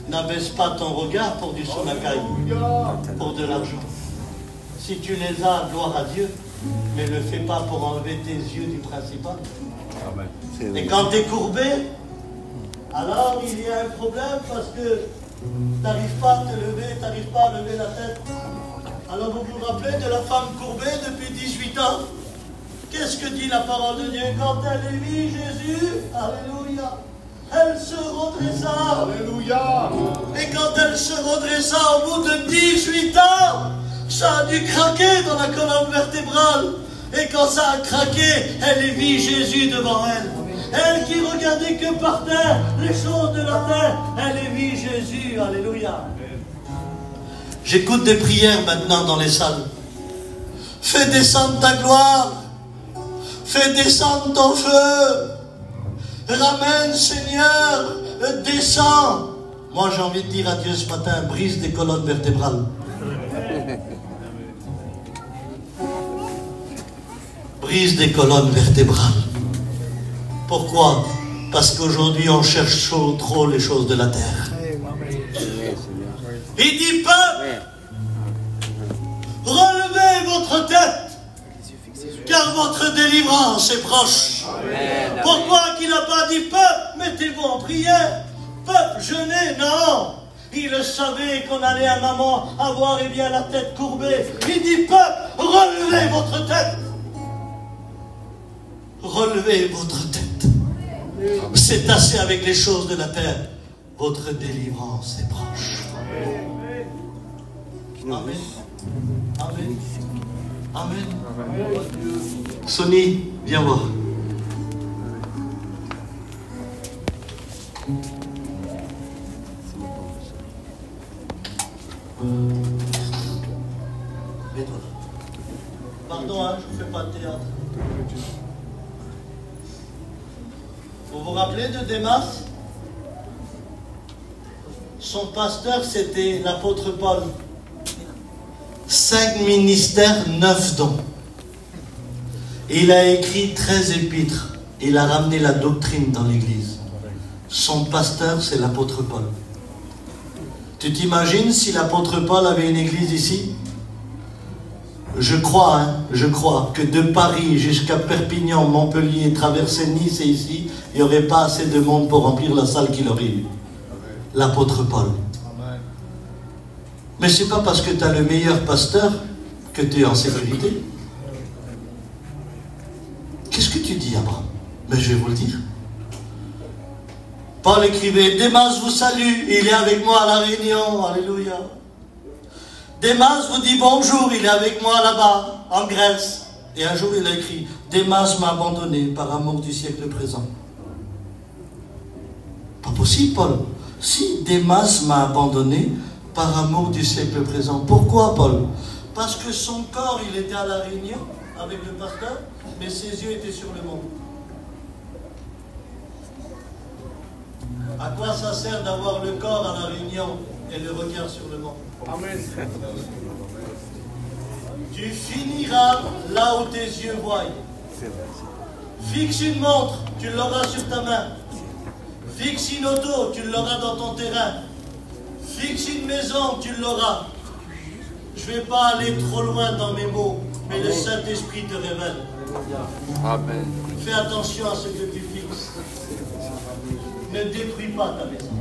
N'abaisse pas ton regard pour du sonakai, pour de l'argent. Si tu les as, gloire à Dieu, mais ne le fais pas pour enlever tes yeux du principal. Amen. Et quand tu es courbé, alors il y a un problème parce que tu n'arrives pas à te lever, tu n'arrives pas à lever la tête. Alors vous vous rappelez de la femme courbée depuis 18 ans? Qu'est-ce que dit la parole de Dieu? Quand elle vit Jésus, alléluia, elle se redressa. Alléluia. Et quand elle se redressa au bout de 18 ans, ça a dû craquer dans la colonne vertébrale. Et quand ça a craqué, elle vit Jésus devant elle. Elle qui regardait que par terre, les choses de la terre, elle vit Jésus. Alléluia. J'écoute des prières maintenant dans les salles. Fais descendre ta gloire. Fais descendre ton feu. Ramène, Seigneur, descends. Moi, j'ai envie de dire à Dieu ce matin, brise des colonnes vertébrales. Brise des colonnes vertébrales. Pourquoi? Parce qu'aujourd'hui, on cherche trop les choses de la terre. Il dit, peuple, relevez votre tête, car votre délivrance est proche. Amen. Pourquoi qu'il n'a pas dit, peuple, mettez-vous en prière, peuple, jeûnez? Non, il savait qu'on allait à un moment avoir la tête courbée. Il dit, peuple, relevez votre tête. Relevez votre tête. C'est assez avec les choses de la terre. Votre délivrance est proche. Amen. Amen. Amen. Sonny, viens voir. Mets-toi là. Pardon, hein, je ne fais pas de théâtre. Vous vous rappelez de Démas? Son pasteur, c'était l'apôtre Paul. 5 ministères, 9 dons. Il a écrit 13 épîtres. Il a ramené la doctrine dans l'église. Son pasteur, c'est l'apôtre Paul. Tu t'imagines si l'apôtre Paul avait une église ici? Je crois que de Paris jusqu'à Perpignan, Montpellier, traverser Nice et ici, il n'y aurait pas assez de monde pour remplir la salle qu'il aurait eue. L'apôtre Paul. Amen. Mais c'est pas parce que tu as le meilleur pasteur que tu es en sécurité. Qu'est-ce que tu dis, Abraham? Mais je vais vous le dire. Paul écrivait, Démas vous salue, il est avec moi à la Réunion, alléluia. Démas vous dit bonjour, il est avec moi là-bas, en Grèce. Et un jour il a écrit, Démas m'a abandonné par amour du siècle présent. Pas possible, Paul. Si Démas m'a abandonné par amour du siècle présent. Pourquoi, Paul? Parce que son corps, il était à la Réunion avec le pasteur, mais ses yeux étaient sur le monde. À quoi ça sert d'avoir le corps à la Réunion et le regard sur le monde? Amen. Tu finiras là où tes yeux voient. Fixe une montre, tu l'auras sur ta main. Fixe une auto, tu l'auras dans ton terrain. Fixe une maison, tu l'auras. Je ne vais pas aller trop loin dans mes mots, mais le Saint-Esprit te révèle. Amen. Fais attention à ce que tu fixes. Ne détruis pas ta maison.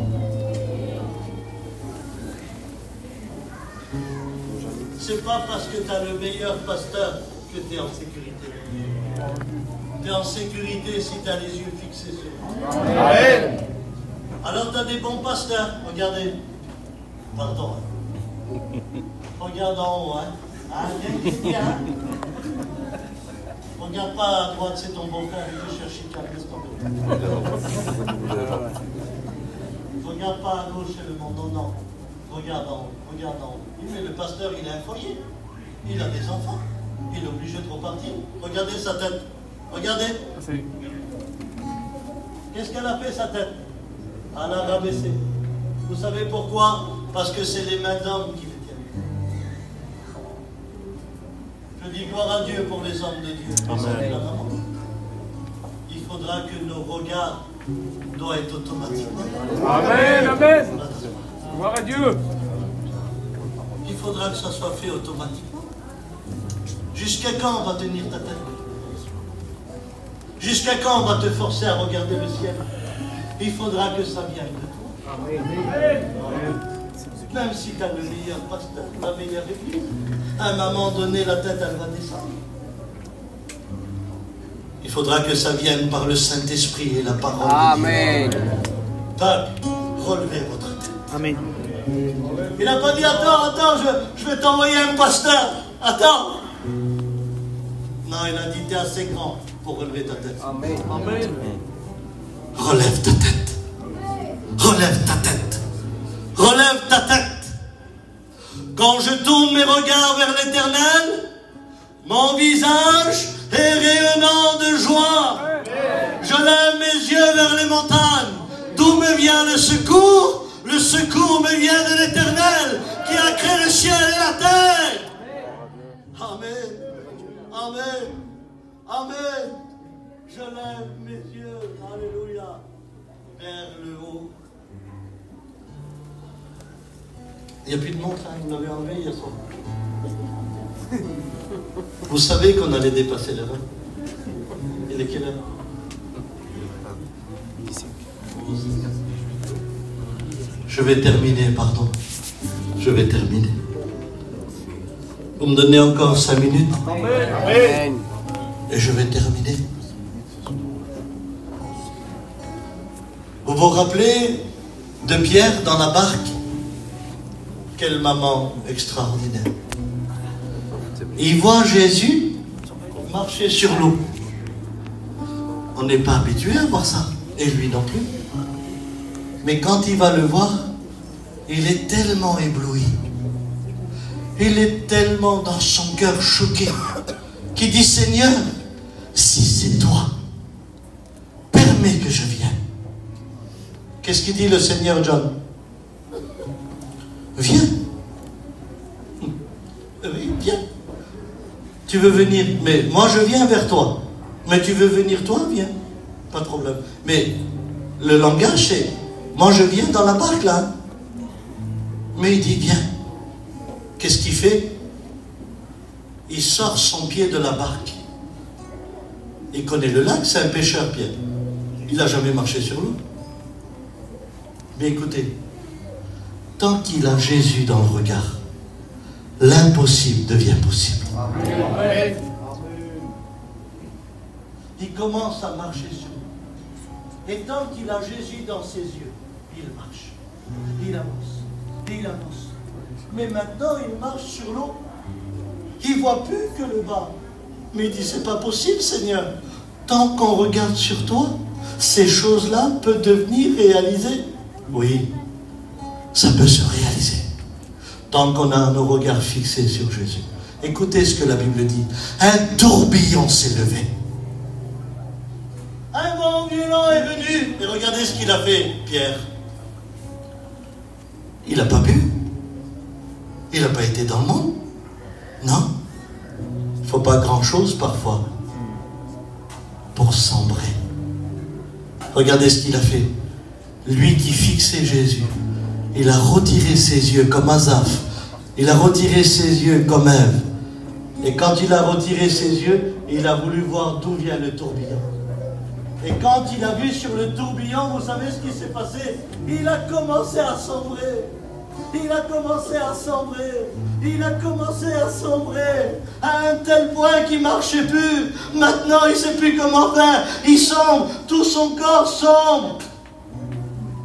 C'est pas parce que tu as le meilleur pasteur que tu es en sécurité. Tu es en sécurité si tu as les yeux fixés sur lui. Amen. Alors tu as des bons pasteurs. Regardez. Pardon. Regarde en haut. Hein. Bien. Regarde pas à droite, c'est ton beau-frère. Il veut chercher quelqu'un. Regarde pas à gauche, c'est le monde. Non. Regarde en haut. Regarde en haut. Mais le pasteur, il a un foyer. Il a des enfants. Il est obligé de repartir. Regardez sa tête. Regardez. Qu'est-ce qu'elle a fait, sa tête? Elle a rabaissé. Vous savez pourquoi? Parce que c'est les mains d'hommes qui le tiennent. Je dis gloire à Dieu pour les hommes de Dieu. Amen. il faudra que nos regards doivent être automatiquement. Amen, amen. Gloire à Dieu. Il faudra que ça soit fait automatiquement. Jusqu'à quand on va tenir ta tête? Jusqu'à quand on va te forcer à regarder le ciel? Il faudra que ça vienne de toi. Même si tu as le meilleur pasteur, la meilleure église, à un moment donné, la tête, elle va descendre. Il faudra que ça vienne par le Saint-Esprit et la parole Amen. de Dieu. Peuple, relevez votre tête. Amen. Il n'a pas dit, attends, je vais t'envoyer un pasteur. Attends. Non, il a dit, t'es assez grand pour relever ta tête. Amen. Amen. Relève ta tête. Relève ta tête. Relève ta tête. Quand je tourne mes regards vers l'Éternel, mon visage est rayonnant de joie. Je lève mes yeux vers les montagnes. D'où me vient le secours? Le secours me vient de l'Éternel qui a créé le ciel et la terre. Amen. Amen. Amen. Je lève mes yeux, alléluia, vers le haut. Il n'y a plus de montre, hein, il m'avait enlevé hier soir. Vous savez qu'on allait dépasser l'heure. Il est quelle heure? Je vais terminer, pardon. Je vais terminer. Vous me donnez encore 5 minutes Amen. et je vais terminer. Vous vous rappelez de Pierre dans la barque? Quelle maman extraordinaire. Il voit Jésus marcher sur l'eau. On n'est pas habitué à voir ça. Et lui non plus. Mais quand il va le voir, il est tellement ébloui. Il est tellement dans son cœur choqué qu'il dit, Seigneur, si c'est toi, permets que je vienne. Qu'est-ce qu'il dit le Seigneur, John? Viens. Oui, viens. Tu veux venir, mais moi je viens vers toi. Mais tu veux venir toi, viens. Pas de problème. Mais le langage c'est, moi je viens dans la barque là. Mais il dit, viens. Qu'est-ce qu'il fait? Il sort son pied de la barque. Il connaît le lac, c'est un pêcheur, Pierre. Il n'a jamais marché sur l'eau. Mais écoutez, tant qu'il a Jésus dans le regard, l'impossible devient possible. Amen. Il commence à marcher sur l'eau. Et tant qu'il a Jésus dans ses yeux, il marche. Il avance. Il avance. Mais maintenant, il marche sur l'eau. Il ne voit plus que le bas. Mais il dit, c'est pas possible, Seigneur. Tant qu'on regarde sur toi, ces choses-là peuvent devenir réalisées. Oui, ça peut se réaliser. Tant qu'on a nos regards fixés sur Jésus. Écoutez ce que la Bible dit. Un tourbillon s'est levé. Un vent violent est venu. Et regardez ce qu'il a fait, Pierre. Il n'a pas bu. Il n'a pas été dans le monde. Non. Il ne faut pas grand-chose parfois pour sombrer. Regardez ce qu'il a fait. Lui qui fixait Jésus, il a retiré ses yeux comme Asaph. Il a retiré ses yeux comme Ève. Et quand il a retiré ses yeux, il a voulu voir d'où vient le tourbillon. Et quand il a vu sur le tourbillon, vous savez ce qui s'est passé? Il a commencé à sombrer. Il a commencé à sombrer. Il a commencé à sombrer. À un tel point qu'il ne marchait plus. Maintenant, il ne sait plus comment faire. Il sombre. Tout son corps sombre.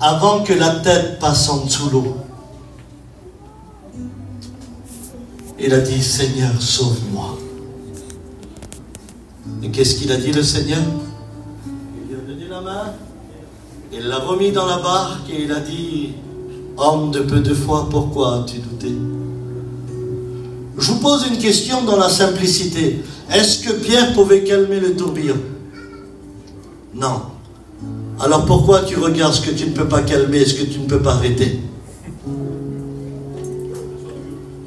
Avant que la tête passe en dessous l'eau. Il a dit, Seigneur, sauve-moi. Et qu'est-ce qu'il a dit, le Seigneur? Il lui a donné la main. Il l'a remis dans la barque et il a dit, homme de peu de foi, pourquoi as-tu douté? Je vous pose une question dans la simplicité. Est-ce que Pierre pouvait calmer le tourbillon? Non. Alors pourquoi tu regardes ce que tu ne peux pas calmer, ce que tu ne peux pas arrêter?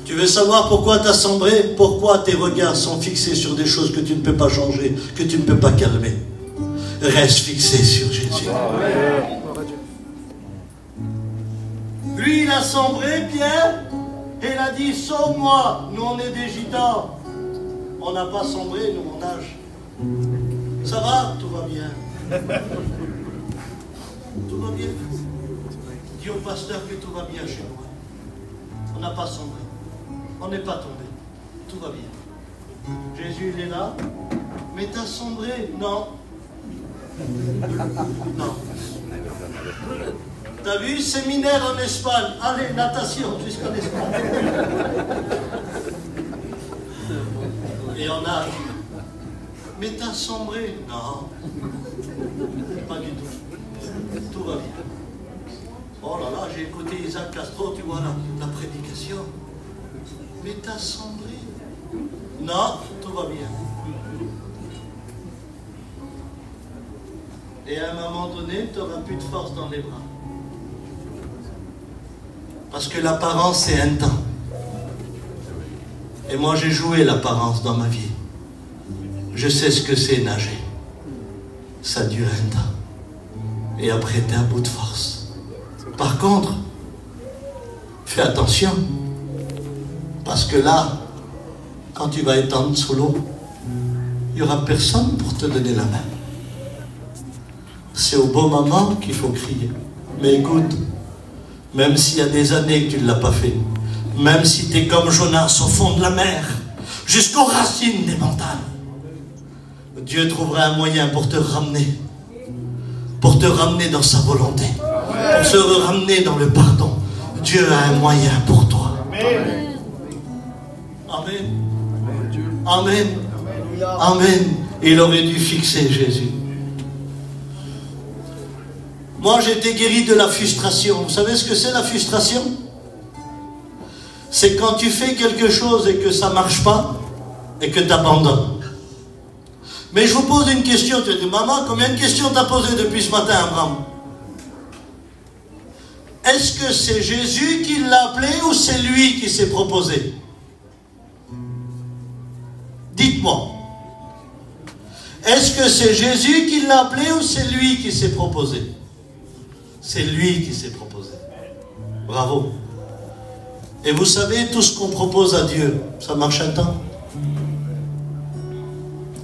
Tu veux savoir pourquoi tu as sombré? Pourquoi tes regards sont fixés sur des choses que tu ne peux pas changer, que tu ne peux pas calmer? Reste fixé sur Jésus. Lui, il a sombré, Pierre, et il a dit, sauve-moi. Nous, on est des gitans. On n'a pas sombré, nous, on nage. Ça va? Tout va bien. Tout va bien. Dis au pasteur que tout va bien chez nous. On n'a pas sombré. On n'est pas tombé. Tout va bien. Jésus, il est là. Mais t'as sombré? Non. Non. T'as vu, séminaire en Espagne. Allez, natation jusqu'en Espagne. Et on a... Mais t'as sombré? Non. Pas du tout. Tout va bien. Oh là là, j'ai écouté Isaac Castro, tu vois la prédication. Mais t'as sombré? Non, tout va bien. Et à un moment donné, tu n'auras plus de force dans les bras. Parce que l'apparence, c'est un temps. Et moi, j'ai joué l'apparence dans ma vie. Je sais ce que c'est nager. Ça dure un temps. Et après, tu es à bout de force. Par contre, fais attention. Parce que là, quand tu vas étendre sous l'eau, il n'y aura personne pour te donner la main. C'est au bon moment qu'il faut crier. Mais écoute, même s'il y a des années que tu ne l'as pas fait, même si tu es comme Jonas au fond de la mer, jusqu'aux racines des montagnes, Dieu trouvera un moyen pour te ramener dans sa volonté, pour se ramener dans le pardon. Dieu a un moyen pour toi. Amen. Amen. Amen. Il aurait dû fixer Jésus. Moi, j'ai été guéri de la frustration. Vous savez ce que c'est la frustration? C'est quand tu fais quelque chose et que ça ne marche pas et que tu abandonnes. Mais je vous pose une question. Tu dis, maman, combien de questions t'as posées depuis ce matin, Abraham? Est-ce que c'est Jésus qui l'a appelé ou c'est lui qui s'est proposé? Dites-moi. Est-ce que c'est Jésus qui l'a appelé ou c'est lui qui s'est proposé? C'est lui qui s'est proposé. Bravo. Et vous savez, tout ce qu'on propose à Dieu, ça marche un temps.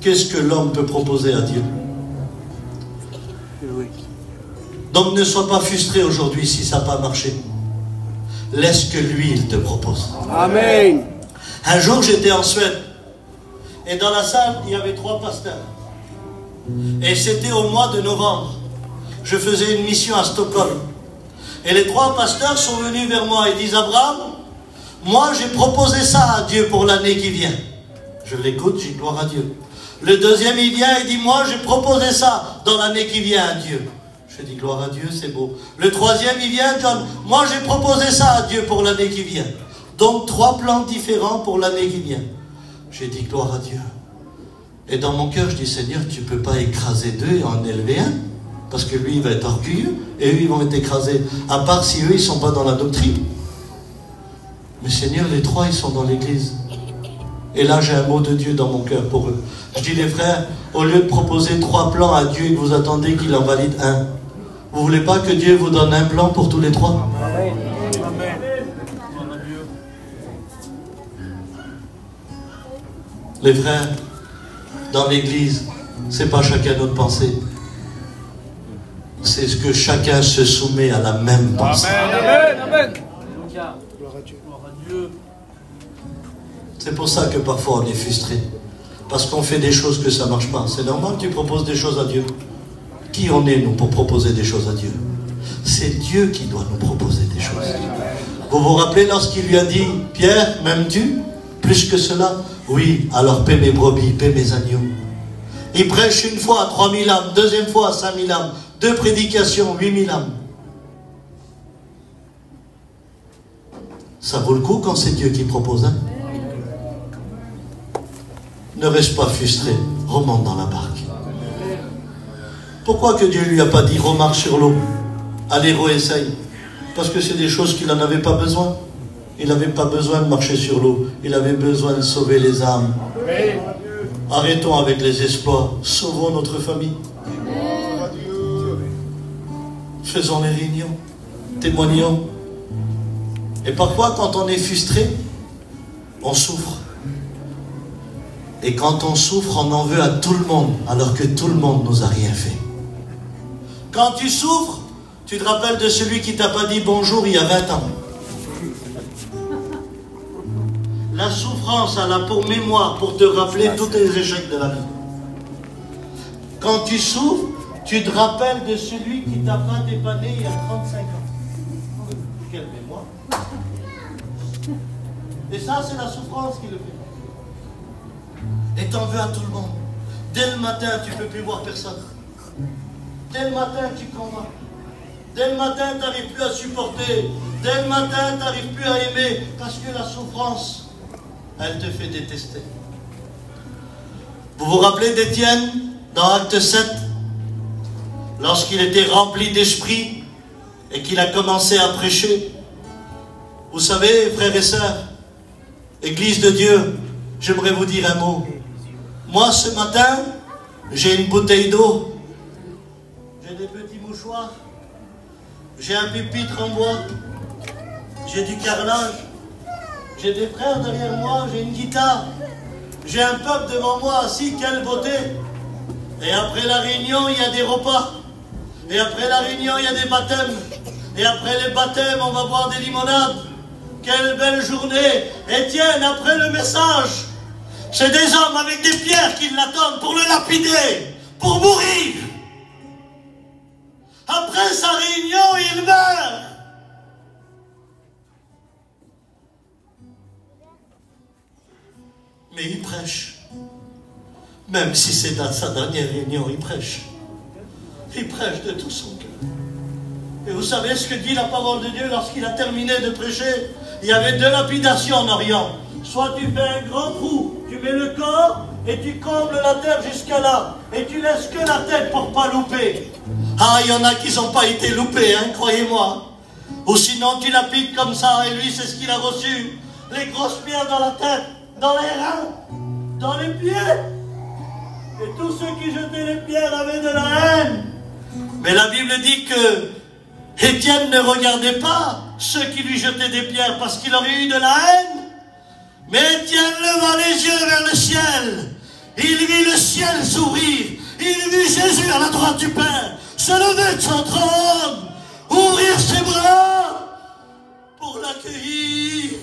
Qu'est-ce que l'homme peut proposer à Dieu? Donc ne sois pas frustré aujourd'hui si ça n'a pas marché. Laisse que lui, il te propose. Amen. Un jour, j'étais en Suède. Et dans la salle, il y avait 3 pasteurs. Et c'était au mois de novembre. Je faisais une mission à Stockholm. Et les 3 pasteurs sont venus vers moi et disent, Abraham, moi j'ai proposé ça à Dieu pour l'année qui vient. Je l'écoute, j'ai gloire à Dieu. Le deuxième, il vient et dit, moi j'ai proposé ça dans l'année qui vient à Dieu. Je dis, gloire à Dieu, c'est beau. Le troisième, il vient, John, moi j'ai proposé ça à Dieu pour l'année qui vient. Donc 3 plans différents pour l'année qui vient. J'ai dit, gloire à Dieu. Et dans mon cœur, je dis, Seigneur, tu ne peux pas écraser 2 et en élever un. Parce que lui, il va être orgueilleux, et eux, ils vont être écrasés. À part si eux, ils ne sont pas dans la doctrine. Mais Seigneur, les 3, ils sont dans l'église. Et là, j'ai un mot de Dieu dans mon cœur pour eux. Je dis, les frères, au lieu de proposer 3 plans à Dieu et que vous attendez qu'il en valide un, vous ne voulez pas que Dieu vous donne un plan pour tous les 3? Amen. Les frères, dans l'église, ce n'est pas chacun notre pensée. C'est ce que chacun se soumet à la même pensée. Amen. Amen. Gloire à Dieu. C'est pour ça que parfois on est frustré. Parce qu'on fait des choses que ça ne marche pas. C'est normal que tu proposes des choses à Dieu. Qui on est, nous, pour proposer des choses à Dieu? C'est Dieu qui doit nous proposer des choses. Vous vous rappelez lorsqu'il lui a dit, Pierre, m'aimes-tu plus que cela? Oui, alors paie mes brebis, paie mes agneaux. Il prêche une fois à 3000 âmes, deuxième fois à 5000 âmes, 2 prédications, 8000 âmes. Ça vaut le coup quand c'est Dieu qui propose. Hein? Ne reste pas frustré, remonte dans la barque. Pourquoi que Dieu lui a pas dit remarche sur l'eau? Allez, réessaye. Parce que c'est des choses qu'il n'en avait pas besoin. Il n'avait pas besoin de marcher sur l'eau. Il avait besoin de sauver les âmes. Arrêtons avec les exploits. Sauvons notre famille. faisons les réunions, témoignons. Et parfois, quand on est frustré, on souffre. Et quand on souffre, on en veut à tout le monde, alors que tout le monde nous a rien fait. Quand tu souffres, tu te rappelles de celui qui t'a pas dit bonjour il y a 20 ans. La souffrance, elle a pour mémoire, pour te rappeler tous les échecs de la vie. Quand tu souffres, tu te rappelles de celui qui t'a pas dépanné il y a 35 ans. Quelle mémoire. Et ça, c'est la souffrance qui le fait. Et t'en veux à tout le monde. Dès le matin, tu ne peux plus voir personne. Dès le matin, tu combats. Dès le matin, tu n'arrives plus à supporter. Dès le matin, tu n'arrives plus à aimer. Parce que la souffrance, elle te fait détester. Vous vous rappelez d'Étienne, dans Acte 7, lorsqu'il était rempli d'esprit et qu'il a commencé à prêcher? Vous savez, frères et sœurs, Église de Dieu, j'aimerais vous dire un mot. Moi, ce matin, j'ai une bouteille d'eau, j'ai des petits mouchoirs, j'ai un pupitre en bois, j'ai du carrelage, j'ai des frères derrière moi, j'ai une guitare, j'ai un peuple devant moi assis, quelle beauté! Et après la réunion, il y a des repas, et après la réunion, il y a des baptêmes, et après les baptêmes, on va boire des limonades. Quelle belle journée! Étienne, après le message, c'est des hommes avec des pierres qui l'attendent pour le lapider, pour mourir. Après sa réunion, il meurt. Mais il prêche. Même si c'est dans sa dernière réunion, il prêche. Il prêche de tout son cœur. Et vous savez ce que dit la parole de Dieu lorsqu'il a terminé de prêcher? Il y avait deux lapidations en Orient. Soit tu fais un grand trou, tu mets le corps et tu combles la terre jusqu'à là. Et tu laisses que la tête pour pas louper. Ah, il y en a qui n'ont pas été loupés, hein, croyez-moi. Ou sinon tu lapides comme ça, et lui c'est ce qu'il a reçu. Les grosses pierres dans la tête, dans les reins, dans les pieds. Et tous ceux qui jetaient les pierres avaient de la haine. Mais la Bible dit que Étienne ne regardait pas ceux qui lui jetaient des pierres parce qu'il aurait eu de la haine. Mais Étienne leva les yeux vers le ciel. Il vit le ciel s'ouvrir. Il vit Jésus à la droite du Père se lever de son trône, ouvrir ses bras pour l'accueillir.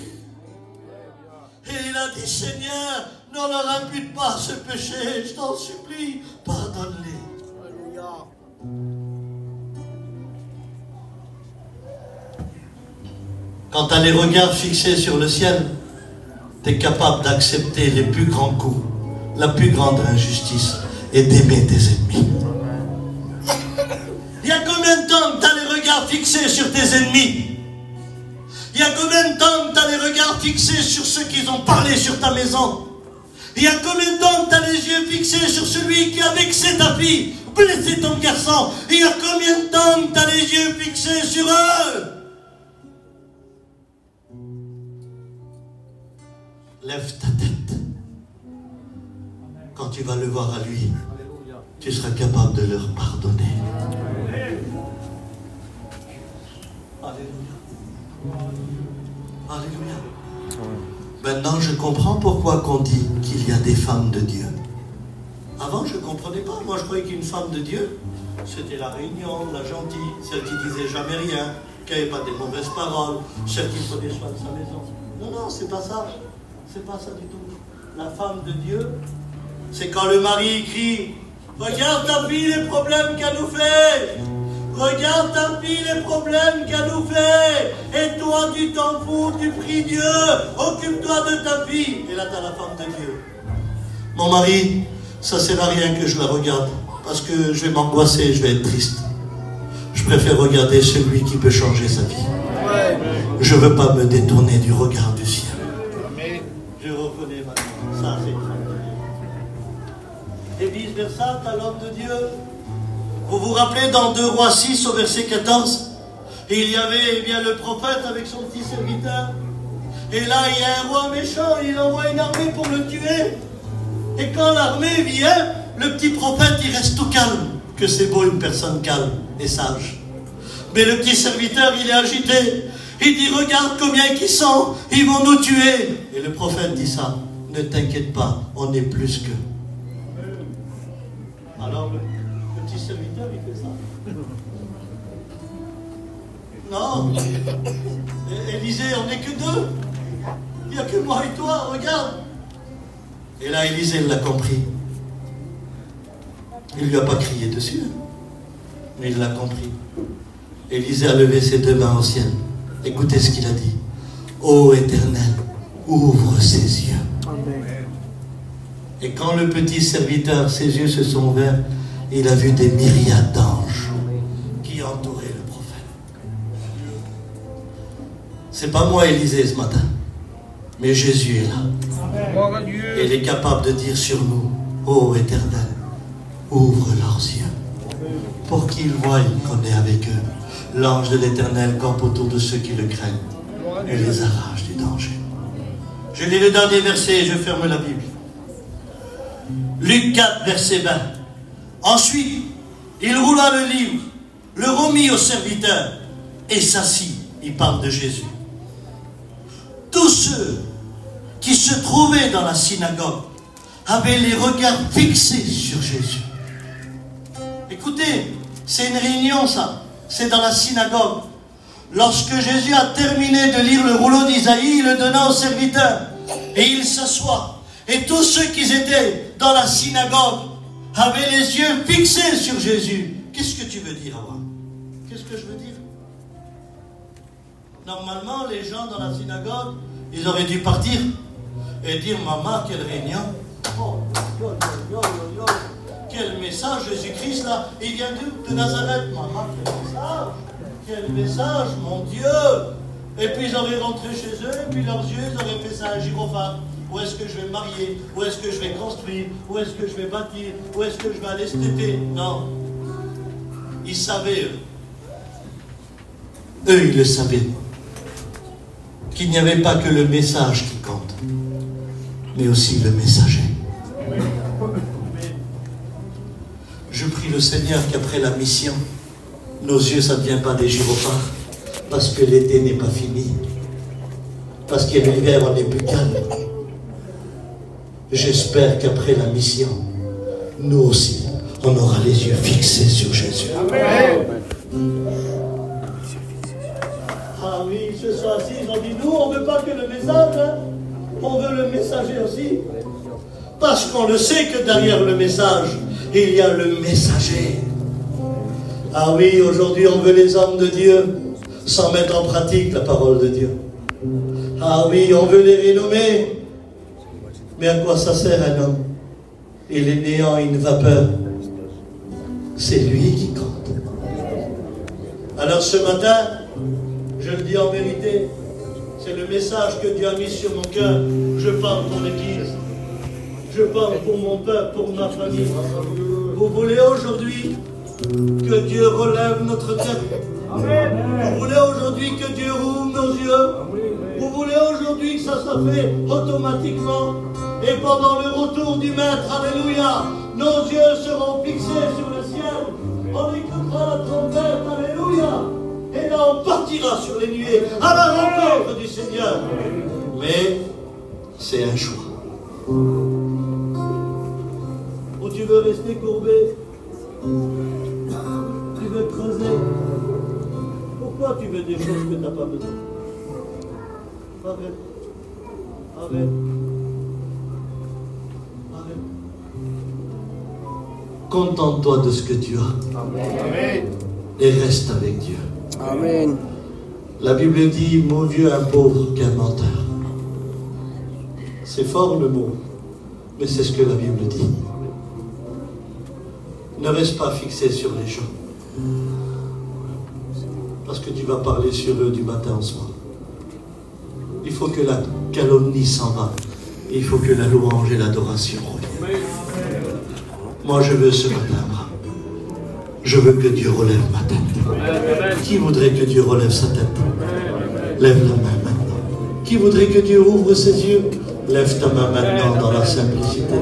Et il a dit, Seigneur, ne leur impute pas ce péché, je t'en supplie, pardonne-les. Alléluia. Quand tu as les regards fixés sur le ciel, tu es capable d'accepter les plus grands coups, la plus grande injustice et d'aimer tes ennemis. Il y a combien de temps que tu as les regards fixés sur tes ennemis? Il y a combien de temps que tu as les regards fixés sur ceux qui ont parlé sur ta maison? Il y a combien de temps que tu as les yeux fixés sur celui qui a vexé ta fille, blessé ton garçon? Il y a combien de temps que tu as les yeux fixés sur eux? Lève ta tête. Quand tu vas le voir à lui, tu seras capable de leur pardonner. Alléluia. Alléluia. Maintenant, je comprends pourquoi qu'on dit qu'il y a des femmes de Dieu. Avant, je ne comprenais pas. Moi, je croyais qu'une femme de Dieu, c'était la réunion, la gentille, celle qui disait jamais rien, qui n'avait pas des mauvaises paroles, celle qui prenait soin de sa maison. Non, non, c'est pas ça. C'est pas ça du tout. La femme de Dieu, c'est quand le mari crie, regarde ta fille les problèmes qu'elle nous fait. Regarde ta fille les problèmes qu'elle nous fait. Et toi tu t'en fous, tu pries Dieu. Occupe-toi de ta fille. Et là tu as la femme de Dieu. Mon mari, ça sert à rien que je la regarde. Parce que je vais m'angoisser, je vais être triste. Je préfère regarder celui qui peut changer sa vie. Je ne veux pas me détourner du regard du ciel. Je reconnais maintenant. Ça c'est une femme de Dieu. Et vice versa, tu as l'homme de Dieu. Vous vous rappelez dans 2 Rois 6 au verset 14, il y avait bien le prophète avec son petit serviteur. Et là il y a un roi méchant, il envoie une armée pour le tuer. Et quand l'armée vient, le petit prophète il reste tout calme. Que c'est beau une personne calme et sage. Mais le petit serviteur, il est agité. Il dit, regarde combien qu'ils sont, ils vont nous tuer. Et le prophète dit ça, ne t'inquiète pas, on est plus qu'eux. Alors le petit serviteur, il fait ça. Non, Élisée, on n'est que deux. Il n'y a que moi et toi, regarde. Et là, Élisée l'a compris. Il ne lui a pas crié dessus, mais il l'a compris. Élisée a levé ses deux mains au ciel. Écoutez ce qu'il a dit. Ô Éternel, ouvre ses yeux. Amen. Et quand le petit serviteur, ses yeux se sont ouverts, il a vu des myriades d'anges qui entouraient le prophète. C'est pas moi, Élisée, ce matin, mais Jésus est là. Et il est capable de dire sur nous, ô Éternel, ouvre leurs yeux pour qu'ils voient qu'on est avec eux. L'ange de l'Éternel campe autour de ceux qui le craignent et les arrache du danger. Je lis le dernier verset et je ferme la Bible. Luc 4, verset 20. Ensuite, il roula le livre, le remit au serviteur et s'assit. Il parle de Jésus. Tous ceux qui se trouvaient dans la synagogue avaient les regards fixés sur Jésus. Écoutez, c'est une réunion ça. C'est dans la synagogue. Lorsque Jésus a terminé de lire le rouleau d'Isaïe, il le donna au serviteur. Et il s'assoit. Et tous ceux qui étaient dans la synagogue avaient les yeux fixés sur Jésus. Qu'est-ce que tu veux dire, Awa? Qu'est-ce que je veux dire? Normalement, les gens dans la synagogue, ils auraient dû partir et dire, maman, quelle réunion. Oh, yo, yo, yo, yo, yo. Quel message, Jésus-Christ, là, il vient de Nazareth. Maman, quel message, mon Dieu. Et puis ils auraient rentré chez eux, et puis leurs yeux, ils auraient fait ça un gyrophare. Où est-ce que je vais me marier? Où est-ce que je vais construire? Où est-ce que je vais bâtir? Où est-ce que je vais aller cet été? Non. Ils savaient, eux, ils le savaient, qu'il n'y avait pas que le message qui compte, mais aussi le messager. Je prie le Seigneur qu'après la mission, nos yeux, ça ne devient pas des gyrophares, parce que l'été n'est pas fini, parce que l'hiver, on est plus calme. J'espère qu'après la mission, nous aussi, on aura les yeux fixés sur Jésus. Amen. Ah oui, ils se sont assis, ils ont dit, nous, on ne veut pas que le message, hein, on veut le messager aussi. Parce qu'on le sait que derrière le message, il y a le messager. Ah oui, aujourd'hui on veut les hommes de Dieu sans mettre en pratique la parole de Dieu. Ah oui, on veut les renommer. Mais à quoi ça sert un homme? Il est néant, une vapeur. C'est lui qui compte. Alors ce matin, je le dis en vérité, c'est le message que Dieu a mis sur mon cœur. Je parle pour l'Église. Je parle pour mon peuple, pour ma famille. Vous voulez aujourd'hui que Dieu relève notre tête? Vous voulez aujourd'hui que Dieu rouvre nos yeux? Vous voulez aujourd'hui que ça soit fait automatiquement? Et pendant le retour du Maître, alléluia, nos yeux seront fixés sur le ciel. On écoutera la trompette, alléluia. Et là on partira sur les nuées à la rencontre du Seigneur. Mais c'est un choix. Ou tu veux rester courbé? Tu veux creuser? Pourquoi tu veux des choses que tu n'as pas besoin? Arrête. Arrête. Arrête. Contente-toi de ce que tu as. Amen. Et reste avec Dieu. Amen. La Bible dit, mieux vaut un pauvre qu'un menteur. C'est fort le mot, mais c'est ce que la Bible dit. Ne reste pas fixé sur les gens, parce que tu vas parler sur eux du matin au soir. Il faut que la calomnie s'en va. Il faut que la louange et l'adoration reviennent. Moi, je veux ce matin, je veux que Dieu relève ma tête. Qui voudrait que Dieu relève sa tête? Lève la main maintenant. Qui voudrait que Dieu ouvre ses yeux? Lève ta main maintenant dans la simplicité.